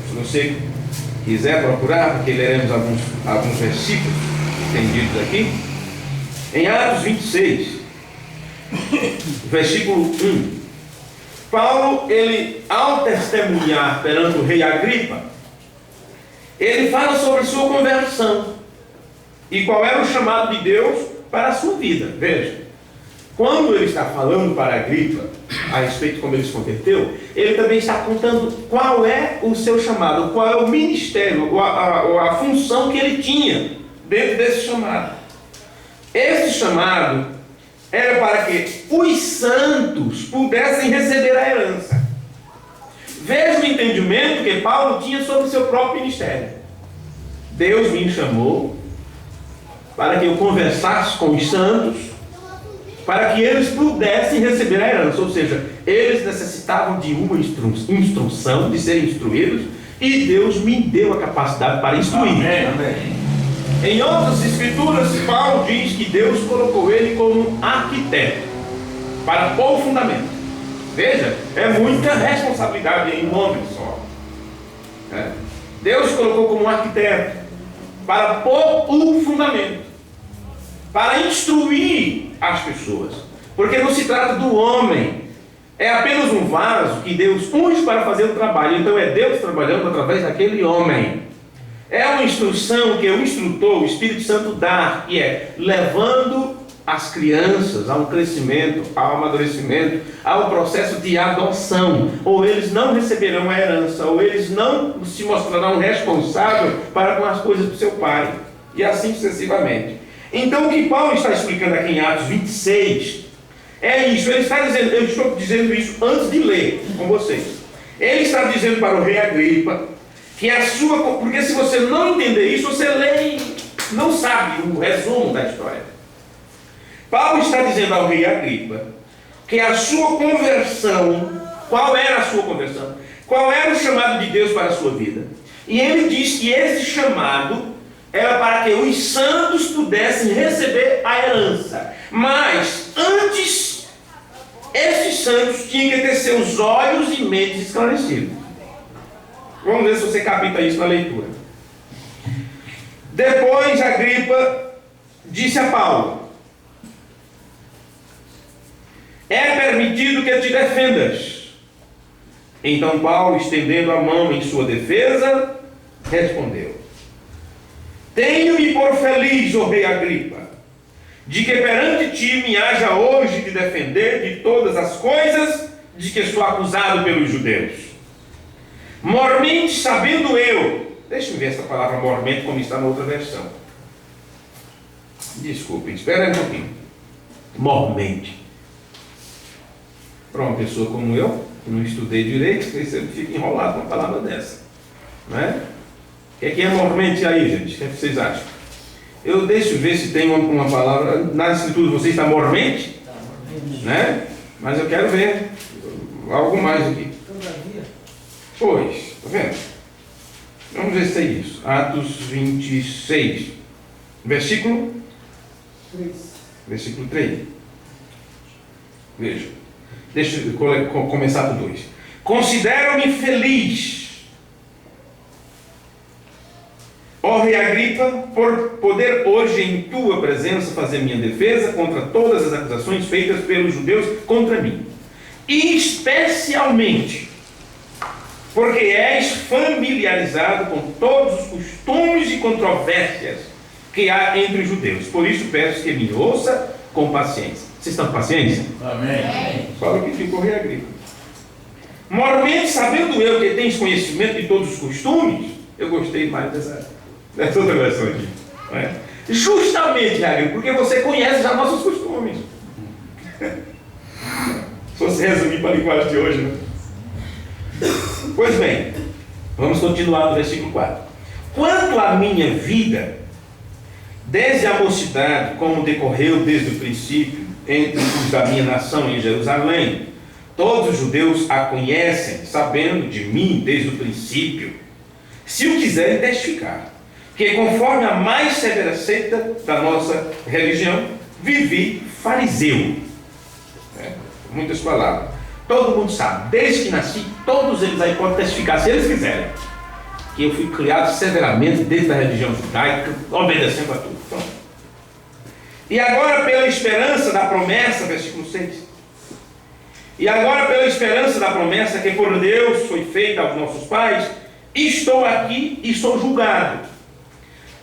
se você quiser procurar, porque leremos alguns versículos entendidos aqui. Em Atos 26, versículo 1, Paulo, ele, ao testemunhar perante o rei Agripa, ele fala sobre sua conversão e qual era o chamado de Deus para a sua vida. Veja, quando ele está falando para Agripa a respeito de como ele se converteu, ele também está contando qual é o seu chamado, qual é o ministério, a função que ele tinha dentro desse chamado. Esse chamado era para que os santos pudessem receber a herança. Veja o entendimento que Paulo tinha sobre o seu próprio ministério. Deus me chamou para que eu conversasse com os santos, para que eles pudessem receber a herança. Ou seja, eles necessitavam de uma instrução, de serem instruídos, e Deus me deu a capacidade para instruir. Amém. Em outras escrituras, Paulo diz que Deus colocou ele como arquiteto para pôr o fundamento. Veja, é muita responsabilidade em um homem só. Deus colocou como arquiteto para pôr o fundamento, para instruir as pessoas, porque não se trata do homem, é apenas um vaso que Deus unge para fazer o trabalho. Então é Deus trabalhando através daquele homem. É uma instrução que o instrutor, o Espírito Santo, dá, que é levando as crianças a um crescimento, ao amadurecimento, ao processo de adoção. Ou eles não receberão a herança, ou eles não se mostrarão responsáveis para com as coisas do seu pai, e assim sucessivamente. Então o que Paulo está explicando aqui em Atos 26 é isso. Ele está dizendo, eu estou dizendo isso antes de ler com vocês. Ele está dizendo para o rei Agripa que a sua, porque se você não entender isso, você lê e não sabe o resumo da história. Paulo está dizendo ao rei Agripa que a sua conversão, qual era a sua conversão? Qual era o chamado de Deus para a sua vida? E ele diz que esse chamado era para que os santos pudessem receber a herança. Mas antes, esses santos tinham que ter seus olhos e mentes esclarecidos. Vamos ver se você capta isso na leitura. Depois Agripa disse a Paulo: é permitido que te defendas. Então Paulo, estendendo a mão em sua defesa, respondeu: tenho-me por feliz, ó rei Agripa, de que perante ti me haja hoje de defender de todas as coisas de que sou acusado pelos judeus. Mormente sabendo eu, deixa eu ver essa palavra mormente como está na outra versão. Desculpem, espera aí um pouquinho. Mormente. Para uma pessoa como eu, que não estudei direito, você fica enrolado com uma palavra dessa. Não é? O que é mormente aí, gente? O que vocês acham? Eu deixo ver se tem uma palavra. Na escritura você está mormente? Né? Mas eu quero ver algo mais aqui. Pois, está vendo? Vamos ver se é isso. Atos 26, versículo Versículo 3. Veja. Deixa eu começar por 2. Considero-me feliz, ó rei Agripa, por poder hoje em tua presença fazer minha defesa contra todas as acusações feitas pelos judeus contra mim. E especialmente porque és familiarizado com todos os costumes e controvérsias que há entre os judeus. Por isso peço que me ouça com paciência. Vocês estão com paciência? Amém. Fala o que ficou rei Agripa. Mormente, sabendo eu que tens conhecimento de todos os costumes, eu gostei mais dessa outra versão aqui. Não é? Justamente, rei Agripa, porque você conhece já nossos costumes. Se fosse resumir para a linguagem de hoje, né? Pois bem, vamos continuar no versículo 4. Quanto à minha vida, desde a mocidade, como decorreu desde o princípio, entre os da minha nação em Jerusalém, todos os judeus a conhecem, sabendo de mim desde o princípio, se o quiserem testificar, que conforme a mais severa seita da nossa religião, vivi fariseu. Muitas palavras. Todo mundo sabe, desde que nasci, todos eles aí podem testificar, se eles quiserem, que eu fui criado severamente desde a religião judaica, obedecendo a tudo. Então, e agora pela esperança da promessa, versículo 6. E agora pela esperança da promessa que por Deus foi feita aos nossos pais, estou aqui e sou julgado,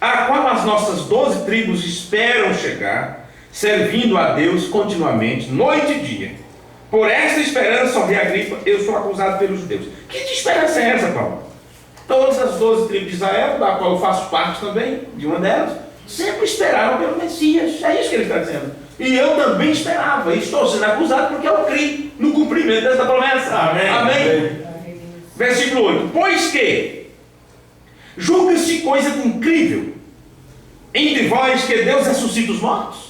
a qual as nossas 12 tribos esperam chegar, servindo a Deus continuamente, noite e dia. Por esta esperança, ó rei Agripa, eu sou acusado pelos judeus. Que esperança é essa, Paulo? Todas as 12 tribos de Israel, da qual eu faço parte também, de uma delas, sempre esperaram pelo Messias. É isso que ele está dizendo. E eu também esperava. E estou sendo acusado porque eu criei no cumprimento dessa promessa. Amém. Amém. Versículo 8. Pois que julga-se coisa incrível entre vós que Deus ressuscita os mortos?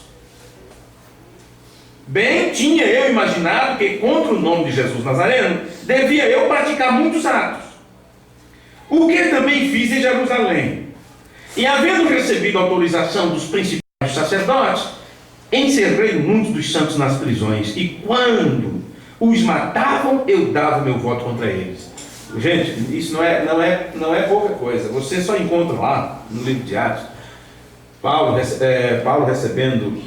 Bem, tinha eu imaginado que contra o nome de Jesus Nazareno devia eu praticar muitos atos, o que também fiz em Jerusalém. E havendo recebido autorização dos principais sacerdotes, encerrei muitos dos santos nas prisões, e quando os matavam, eu dava o meu voto contra eles. Gente, isso não é pouca coisa. Você só encontra lá no livro de Atos Paulo recebendo,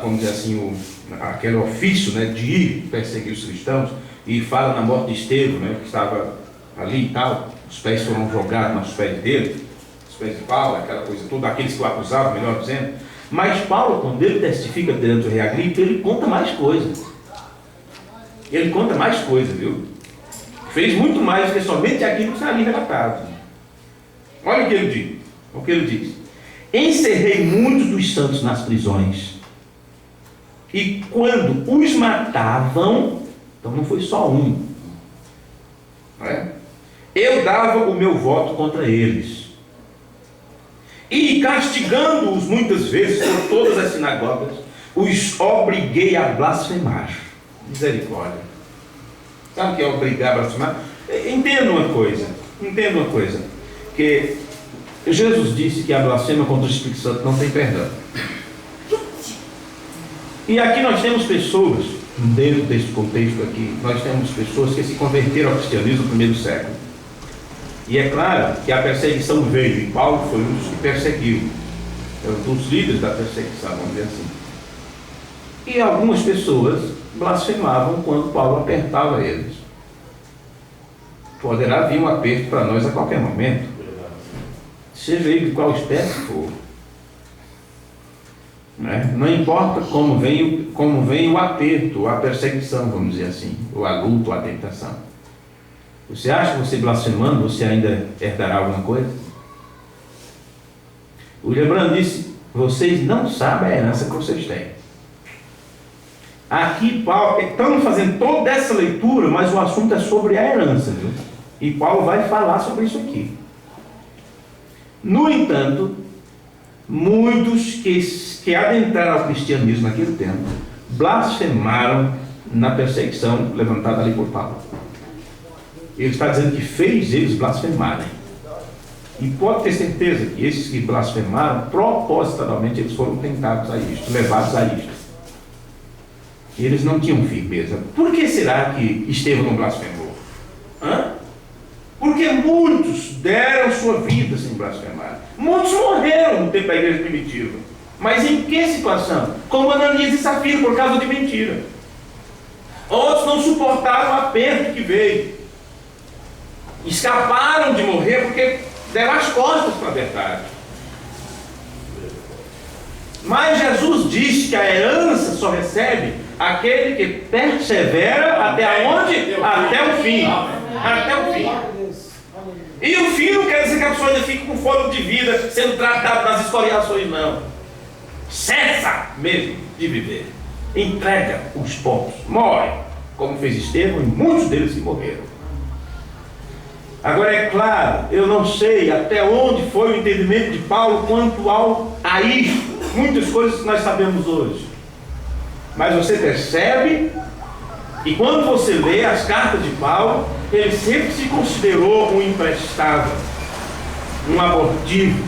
vamos dizer assim, aquele ofício, né, de ir perseguir os cristãos, e fala na morte de Estevão, né, que estava ali e tal, os pés foram jogados nos pés dele, os pés de Paulo, aquela coisa toda, aqueles que o acusavam, melhor dizendo. Mas Paulo, quando ele testifica diante do rei Agripa, ele conta mais coisas. Ele conta mais coisas, viu? Fez muito mais do que somente aquilo que está ali relatado. Olha o que ele diz. Encerrei muitos dos santos nas prisões, e quando os matavam, então não foi só um, não é? Eu dava o meu voto contra eles, e castigando-os muitas vezes por todas as sinagogas, os obriguei a blasfemar. Misericórdia. Sabe o que é obrigar a blasfemar? Entenda uma coisa, que Jesus disse que a blasfêmia contra o Espírito Santo não tem perdão. E aqui nós temos pessoas, dentro desse contexto aqui, nós temos pessoas que se converteram ao cristianismo no primeiro século. E é claro que a perseguição veio, e Paulo foi um dos que perseguiu, um dos líderes da perseguição, vamos dizer assim. E algumas pessoas blasfemavam quando Paulo apertava eles. Poderá vir um aperto para nós a qualquer momento, seja ele de qual espécie for. Não importa como vem o aperto, a perseguição, vamos dizer assim, ou a luta, ou a tentação. Você acha que você blasfemando, você ainda herdará alguma coisa? O William Branham disse: vocês não sabem a herança que vocês têm. Aqui Paulo, estamos fazendo toda essa leitura, mas o assunto é sobre a herança, viu? E Paulo vai falar sobre isso aqui. No entanto, muitos que adentraram ao cristianismo naquele tempo blasfemaram na perseguição levantada ali por Paulo. Ele está dizendo que fez eles blasfemarem. E pode ter certeza que esses que blasfemaram, propositadamente, eles foram tentados a isto, levados a isto. E eles não tinham firmeza. Por que será que Estevão não blasfemou? Porque muitos deram sua vida sem blasfemar. Muitos morreram no tempo da igreja primitiva. Mas em que situação? Como Ananias e Safira, por causa de mentira. Outros não suportaram o aperto que veio. Escaparam de morrer porque deram as costas para a verdade. Mas Jesus disse que a herança só recebe aquele que persevera até onde? Até o fim. Até o fim. E o fim não quer dizer que a pessoa ainda fique com fôlego de vida, sendo tratado nas escoriações, não. Cessa mesmo de viver. Entrega os pontos. Morre, como fez Estevão e muitos deles que morreram. Agora é claro, eu não sei até onde foi o entendimento de Paulo quanto a isto. Muitas coisas que nós sabemos hoje. Mas você percebe, e quando você lê as cartas de Paulo, ele sempre se considerou um imprestável, um abortivo.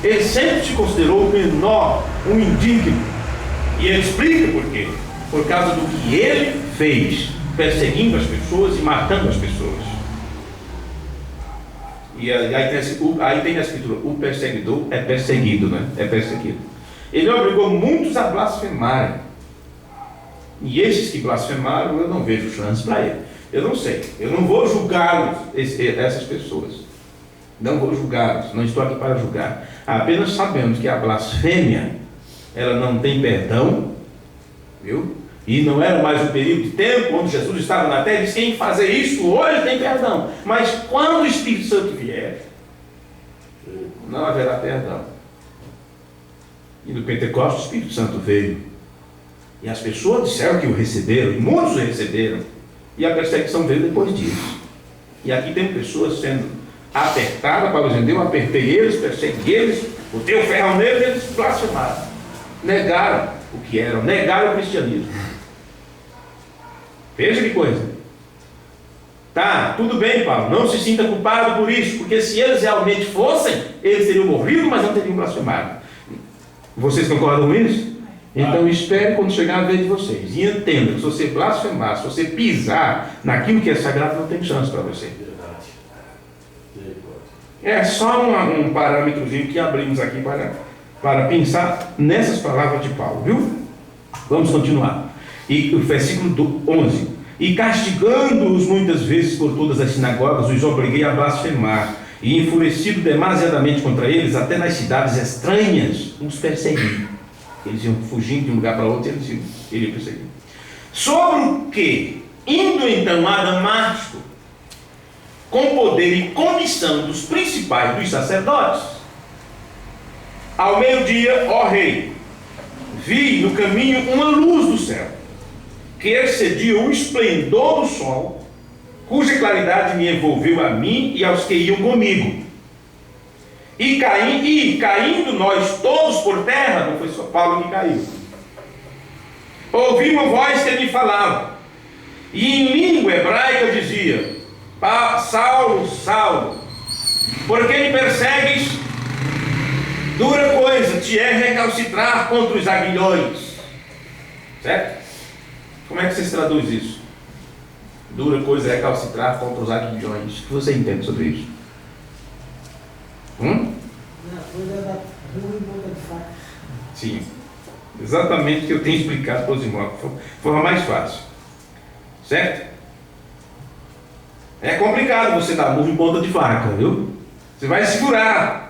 Ele sempre se considerou um menor, um indigno. E ele explica por quê. Por causa do que ele fez, perseguindo as pessoas e matando as pessoas. E aí tem a escritura, o perseguidor é perseguido, né? É perseguido. Ele obrigou muitos a blasfemarem. E esses que blasfemaram, eu não vejo chance para ele. Eu não sei, eu não vou julgá-los, essas pessoas. Não vou julgá-los, não estou aqui para julgar. Apenas sabemos que a blasfêmia, ela não tem perdão, viu? E não era mais um período de tempo onde Jesus estava na terra e disse: quem fazer isso hoje tem perdão. Mas quando o Espírito Santo vier, não haverá perdão. E no Pentecostes o Espírito Santo veio. E as pessoas disseram que o receberam, e muitos o receberam. E a perseguição veio depois disso. E aqui tem pessoas sendo apertadas, Paulo dizendo: eu apertei eles, persegui eles, botei o ferrão neles, eles blasfemaram. Negaram o que eram, negaram o cristianismo. Veja que coisa. Tá, tudo bem, Paulo, não se sinta culpado por isso, porque se eles realmente fossem, eles teriam morrido, mas não teriam blasfemado. Vocês concordam com isso? Então espere quando chegar a vez de vocês. E entenda que se você blasfemar, se você pisar naquilo que é sagrado, não tem chance para você. É só um parâmetrozinho que abrimos aqui para pensar nessas palavras de Paulo, viu? Vamos continuar. E o versículo 11: e castigando-os muitas vezes por todas as sinagogas, os obriguei a blasfemar, e enfurecido demasiadamente contra eles, até nas cidades estranhas, os persegui. Eles iam fugindo de um lugar para outro, e ele ia perseguir. Sobre o que, indo então a Damasco, com poder e comissão dos principais dos sacerdotes, ao meio-dia, ó rei, vi no caminho uma luz do céu, que excedia o esplendor do sol, cuja claridade me envolveu a mim e aos que iam comigo. E caindo nós todos por terra, não foi só Paulo que caiu, ouvi uma voz que me falava, e em língua hebraica dizia: Saulo, Saulo, por que me persegues? Dura coisa te é recalcitrar contra os aguilhões. Certo? Como é que vocês traduzem isso? Dura coisa é recalcitrar contra os aguilhões. O que você entende sobre isso? Sim, exatamente o que eu tenho explicado para os irmãos, de forma mais fácil. Certo? É complicado você dar murro em ponta de faca, viu? Você vai segurar.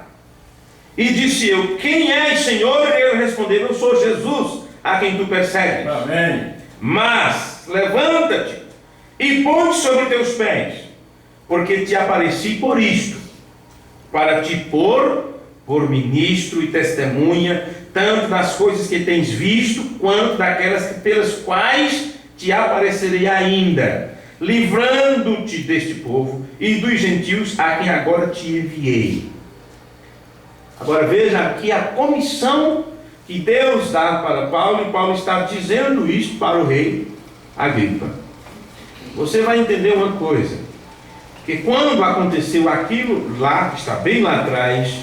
E disse eu: quem és, Senhor? E ele respondeu: eu sou Jesus, a quem tu persegues. Amém. Mas levanta-te e põe-te sobre teus pés, porque te apareci por isto, para te pôr por ministro e testemunha, tanto das coisas que tens visto, quanto daquelas pelas quais te aparecerei ainda, livrando-te deste povo e dos gentios a quem agora te enviei. Agora veja aqui a comissão que Deus dá para Paulo, e Paulo está dizendo isto para o rei Agripa. Você vai entender uma coisa: que quando aconteceu aquilo lá, que está bem lá atrás,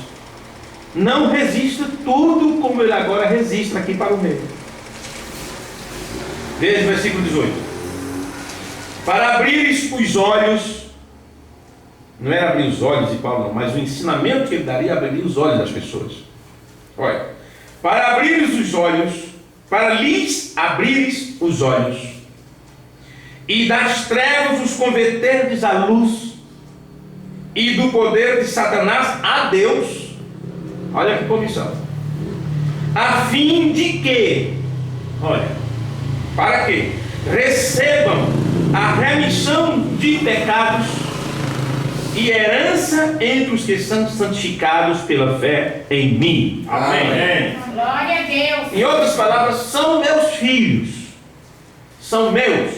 não resiste tudo como ele agora resiste aqui para o meio. Veja o versículo 18. Para abrir os olhos, não era abrir os olhos de Paulo, não, mas o ensinamento que ele daria é abrir os olhos das pessoas. Olha, para abrir os olhos, para lhes abrir os olhos, e das trevas os converterdes à luz, e do poder de Satanás a Deus. Olha que comissão. A fim de que, olha, para que recebam a remissão de pecados e herança entre os que são santificados pela fé em mim. Amém. Glória a Deus. Em outras palavras, são meus filhos, são meus,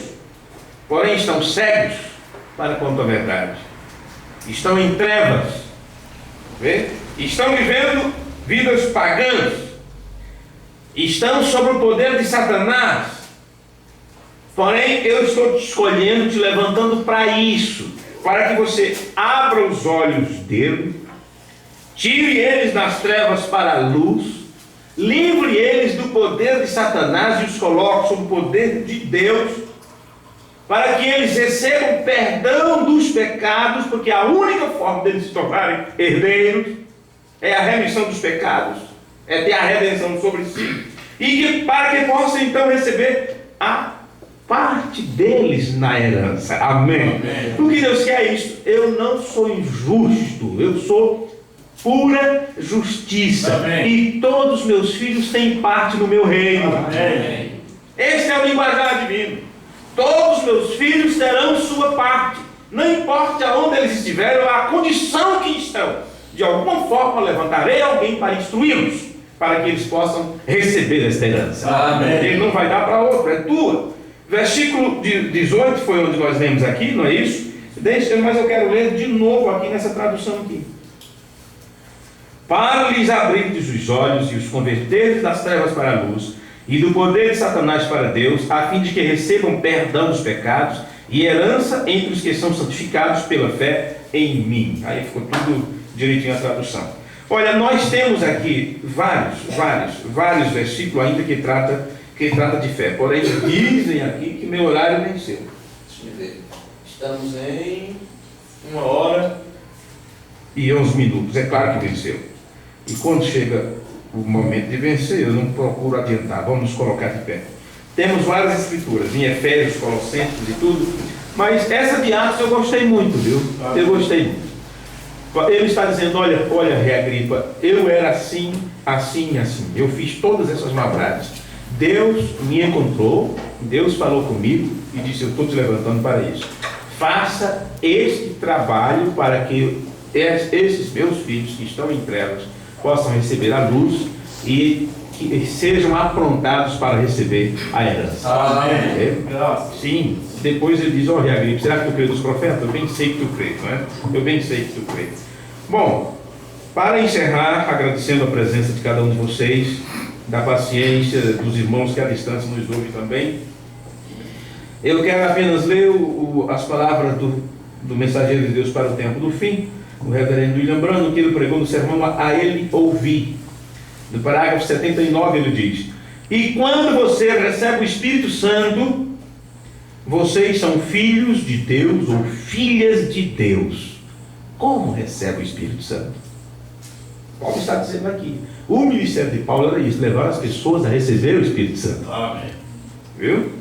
porém estão cegos para quanto à verdade, estão em trevas, vê? Estão vivendo vidas pagãs, estão sob o poder de Satanás. Porém, eu estou te escolhendo, te levantando para isso, para que você abra os olhos dele, tire eles das trevas para a luz, livre eles do poder de Satanás e os coloque sob o poder de Deus, para que eles recebam perdão dos pecados, porque a única forma deles se tornarem herdeiros é a remissão dos pecados, é ter a redenção sobre si, e para que possam então receber a parte deles na herança. Amém. Amém. Porque Deus quer isso. Eu não sou injusto, eu sou pura justiça. Amém. E todos os meus filhos têm parte no meu reino. Amém. Esse é o linguajar divino. Todos os meus filhos terão sua parte, não importa onde eles estiverem ou a condição que estão. De alguma forma levantarei alguém para instruí-los, para que eles possam receber esta herança. Amém. Ele não vai dar para outro, é tua. Versículo 18 foi onde nós lemos aqui, não é isso? Mas eu quero ler de novo aqui nessa tradução aqui. Para lhes abrir os olhos e os converter das trevas para a luz, e do poder de Satanás para Deus, a fim de que recebam perdão dos pecados e herança entre os que são santificados pela fé em mim. Aí ficou tudo direitinho a tradução. Olha, nós temos aqui vários versículos ainda que trata de fé. Porém, dizem aqui que meu horário venceu. Deixa eu ver. Estamos em 1h11. É claro que venceu. E quando chega o momento de vencer, eu não procuro adiantar. Vamos nos colocar de pé. Temos várias escrituras, em Efésios, Colossenses e tudo. Mas essa de Atos eu gostei muito, viu? Eu gostei muito. Ele está dizendo, olha, Rei Agripa, eu era assim. Eu fiz todas essas maldades. Deus me encontrou, Deus falou comigo e disse, eu estou te levantando para isso. Faça este trabalho para que esses meus filhos que estão em trevas possam receber a luz e que sejam aprontados para receber a herança. Amém. Sim. Depois ele diz, Rei Agripa, será que tu crê dos profetas? Eu bem sei que tu crê, não é? Eu bem sei que tu crê. Bom, para encerrar, agradecendo a presença de cada um de vocês, da paciência dos irmãos que à distância nos ouvem também, eu quero apenas ler as palavras do mensageiro de Deus para o tempo do fim, o reverendo William Branham, que ele pregou no sermão A Ele Ouvir. No parágrafo 79 ele diz, e quando você recebe o Espírito Santo, vocês são filhos de Deus ou filhas de Deus. Como recebe o Espírito Santo? Paulo está dizendo aqui, o ministério de Paulo era isso, levar as pessoas a receber o Espírito Santo. Amém. Viu?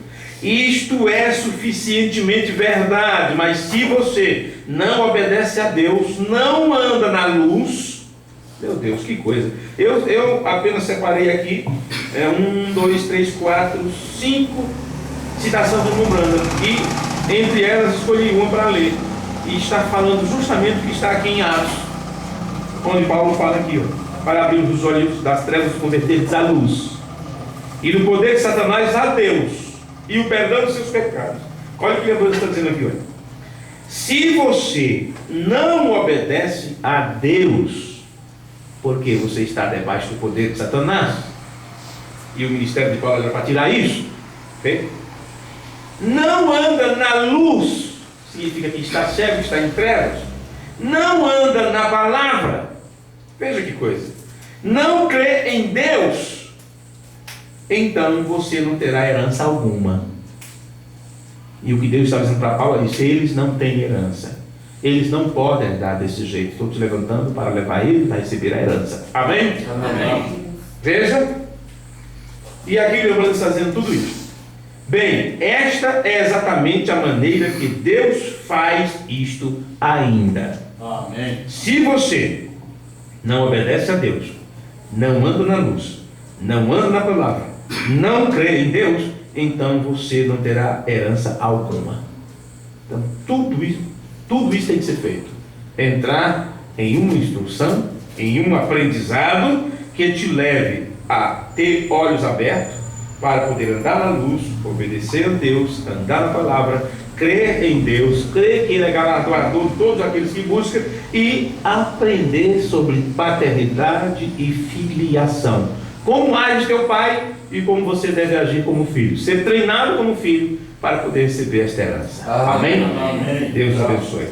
Isto é suficientemente verdade, mas se você não obedece a Deus, não anda na luz, meu Deus, que coisa. Eu apenas separei aqui 1, 2, 3, 4, 5 citações do Membrana, e entre elas escolhi uma para ler, e está falando justamente o que está aqui em Atos, onde Paulo fala aqui, para abrir os olhos das trevas e converter-lhes à luz, e do poder de Satanás a Deus, e o perdão dos seus pecados. Olha o que Lembrando está dizendo aqui, olha. Se você não obedece a Deus, porque você está debaixo do poder de Satanás, e o ministério de Paulo era para tirar isso, okay? Não anda na luz, significa que está cego, está em trevas, não anda na palavra, veja que coisa, não crê em Deus, então você não terá herança alguma. E o que Deus está dizendo para Paulo é isso: eles não têm herança, eles não podem andar desse jeito. Estou te levantando para levar eles a receber a herança. Amém? Amém. Veja, e aqui Deus está dizendo tudo isso. Bem, esta é exatamente a maneira que Deus faz isto ainda. Amém. Se você não obedece a Deus, não anda na luz, não anda na palavra, não crê em Deus, então você não terá herança alguma. Então tudo isso tem que ser feito. Entrar em uma instrução, em um aprendizado que te leve a ter olhos abertos para poder andar na luz, obedecer a Deus, andar na palavra, crer em Deus, crer que Ele é galardoador de todos aqueles que buscam, e aprender sobre paternidade e filiação. Como age teu pai e como você deve agir como filho. Ser treinado como filho para poder receber esta herança. Amém? Amém. Deus abençoe.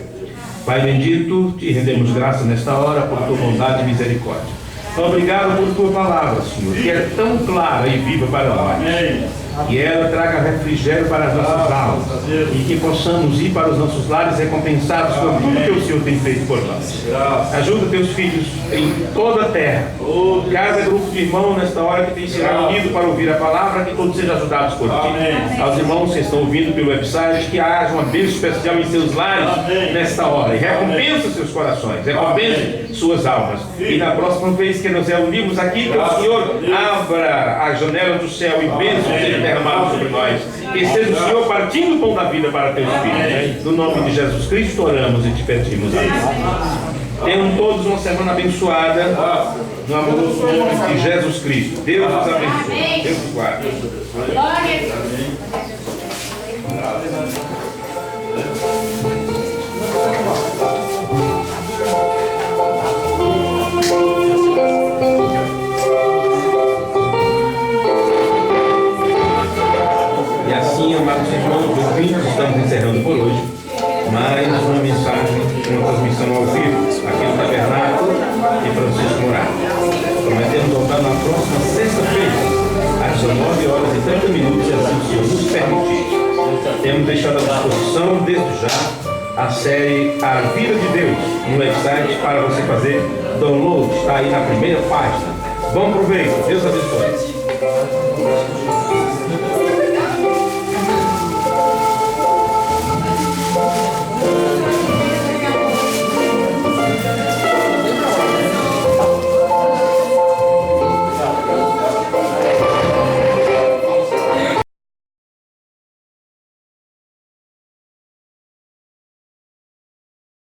Pai bendito, te rendemos graça nesta hora por tua bondade e misericórdia. Obrigado por tua palavra, Senhor, que é tão clara e viva para nós. Amém. Que ela traga refrigério para as nossas almas e que possamos ir para os nossos lares recompensados por tudo que o Senhor tem feito por nós. Ajuda teus filhos em toda a terra, cada grupo de irmãos nesta hora que tem se reunido para ouvir a palavra, que todos sejam ajudados por ti. Aos irmãos que estão ouvindo pelo website, que haja uma bênção especial em seus lares nesta hora, e recompensa seus corações, recompensa suas almas. E na próxima vez que nos reunimos aqui, que o Senhor abra a janela do céu e bênção seja derramado sobre nós. Que seja o Senhor partindo o pão da vida para teus filhos. No nome de Jesus Cristo oramos e te pedimos. Amém. Tenham todos uma semana abençoada, no amoroso nome de Jesus Cristo. Deus os abençoe. Deus os guarde. Glória a Deus. E assim, amados irmãos, ouvintes, estamos encerrando por hoje mais uma mensagem, uma transmissão ao vivo aqui no Tabernáculo de Francisco Moraes. Prometemos voltar na próxima sexta-feira, às 19h30, se assim o Senhor nos permitir. Temos deixado à disposição, desde já, a série A Vida de Deus no website para você fazer download. Está aí na primeira página. Bom proveito. Deus abençoe.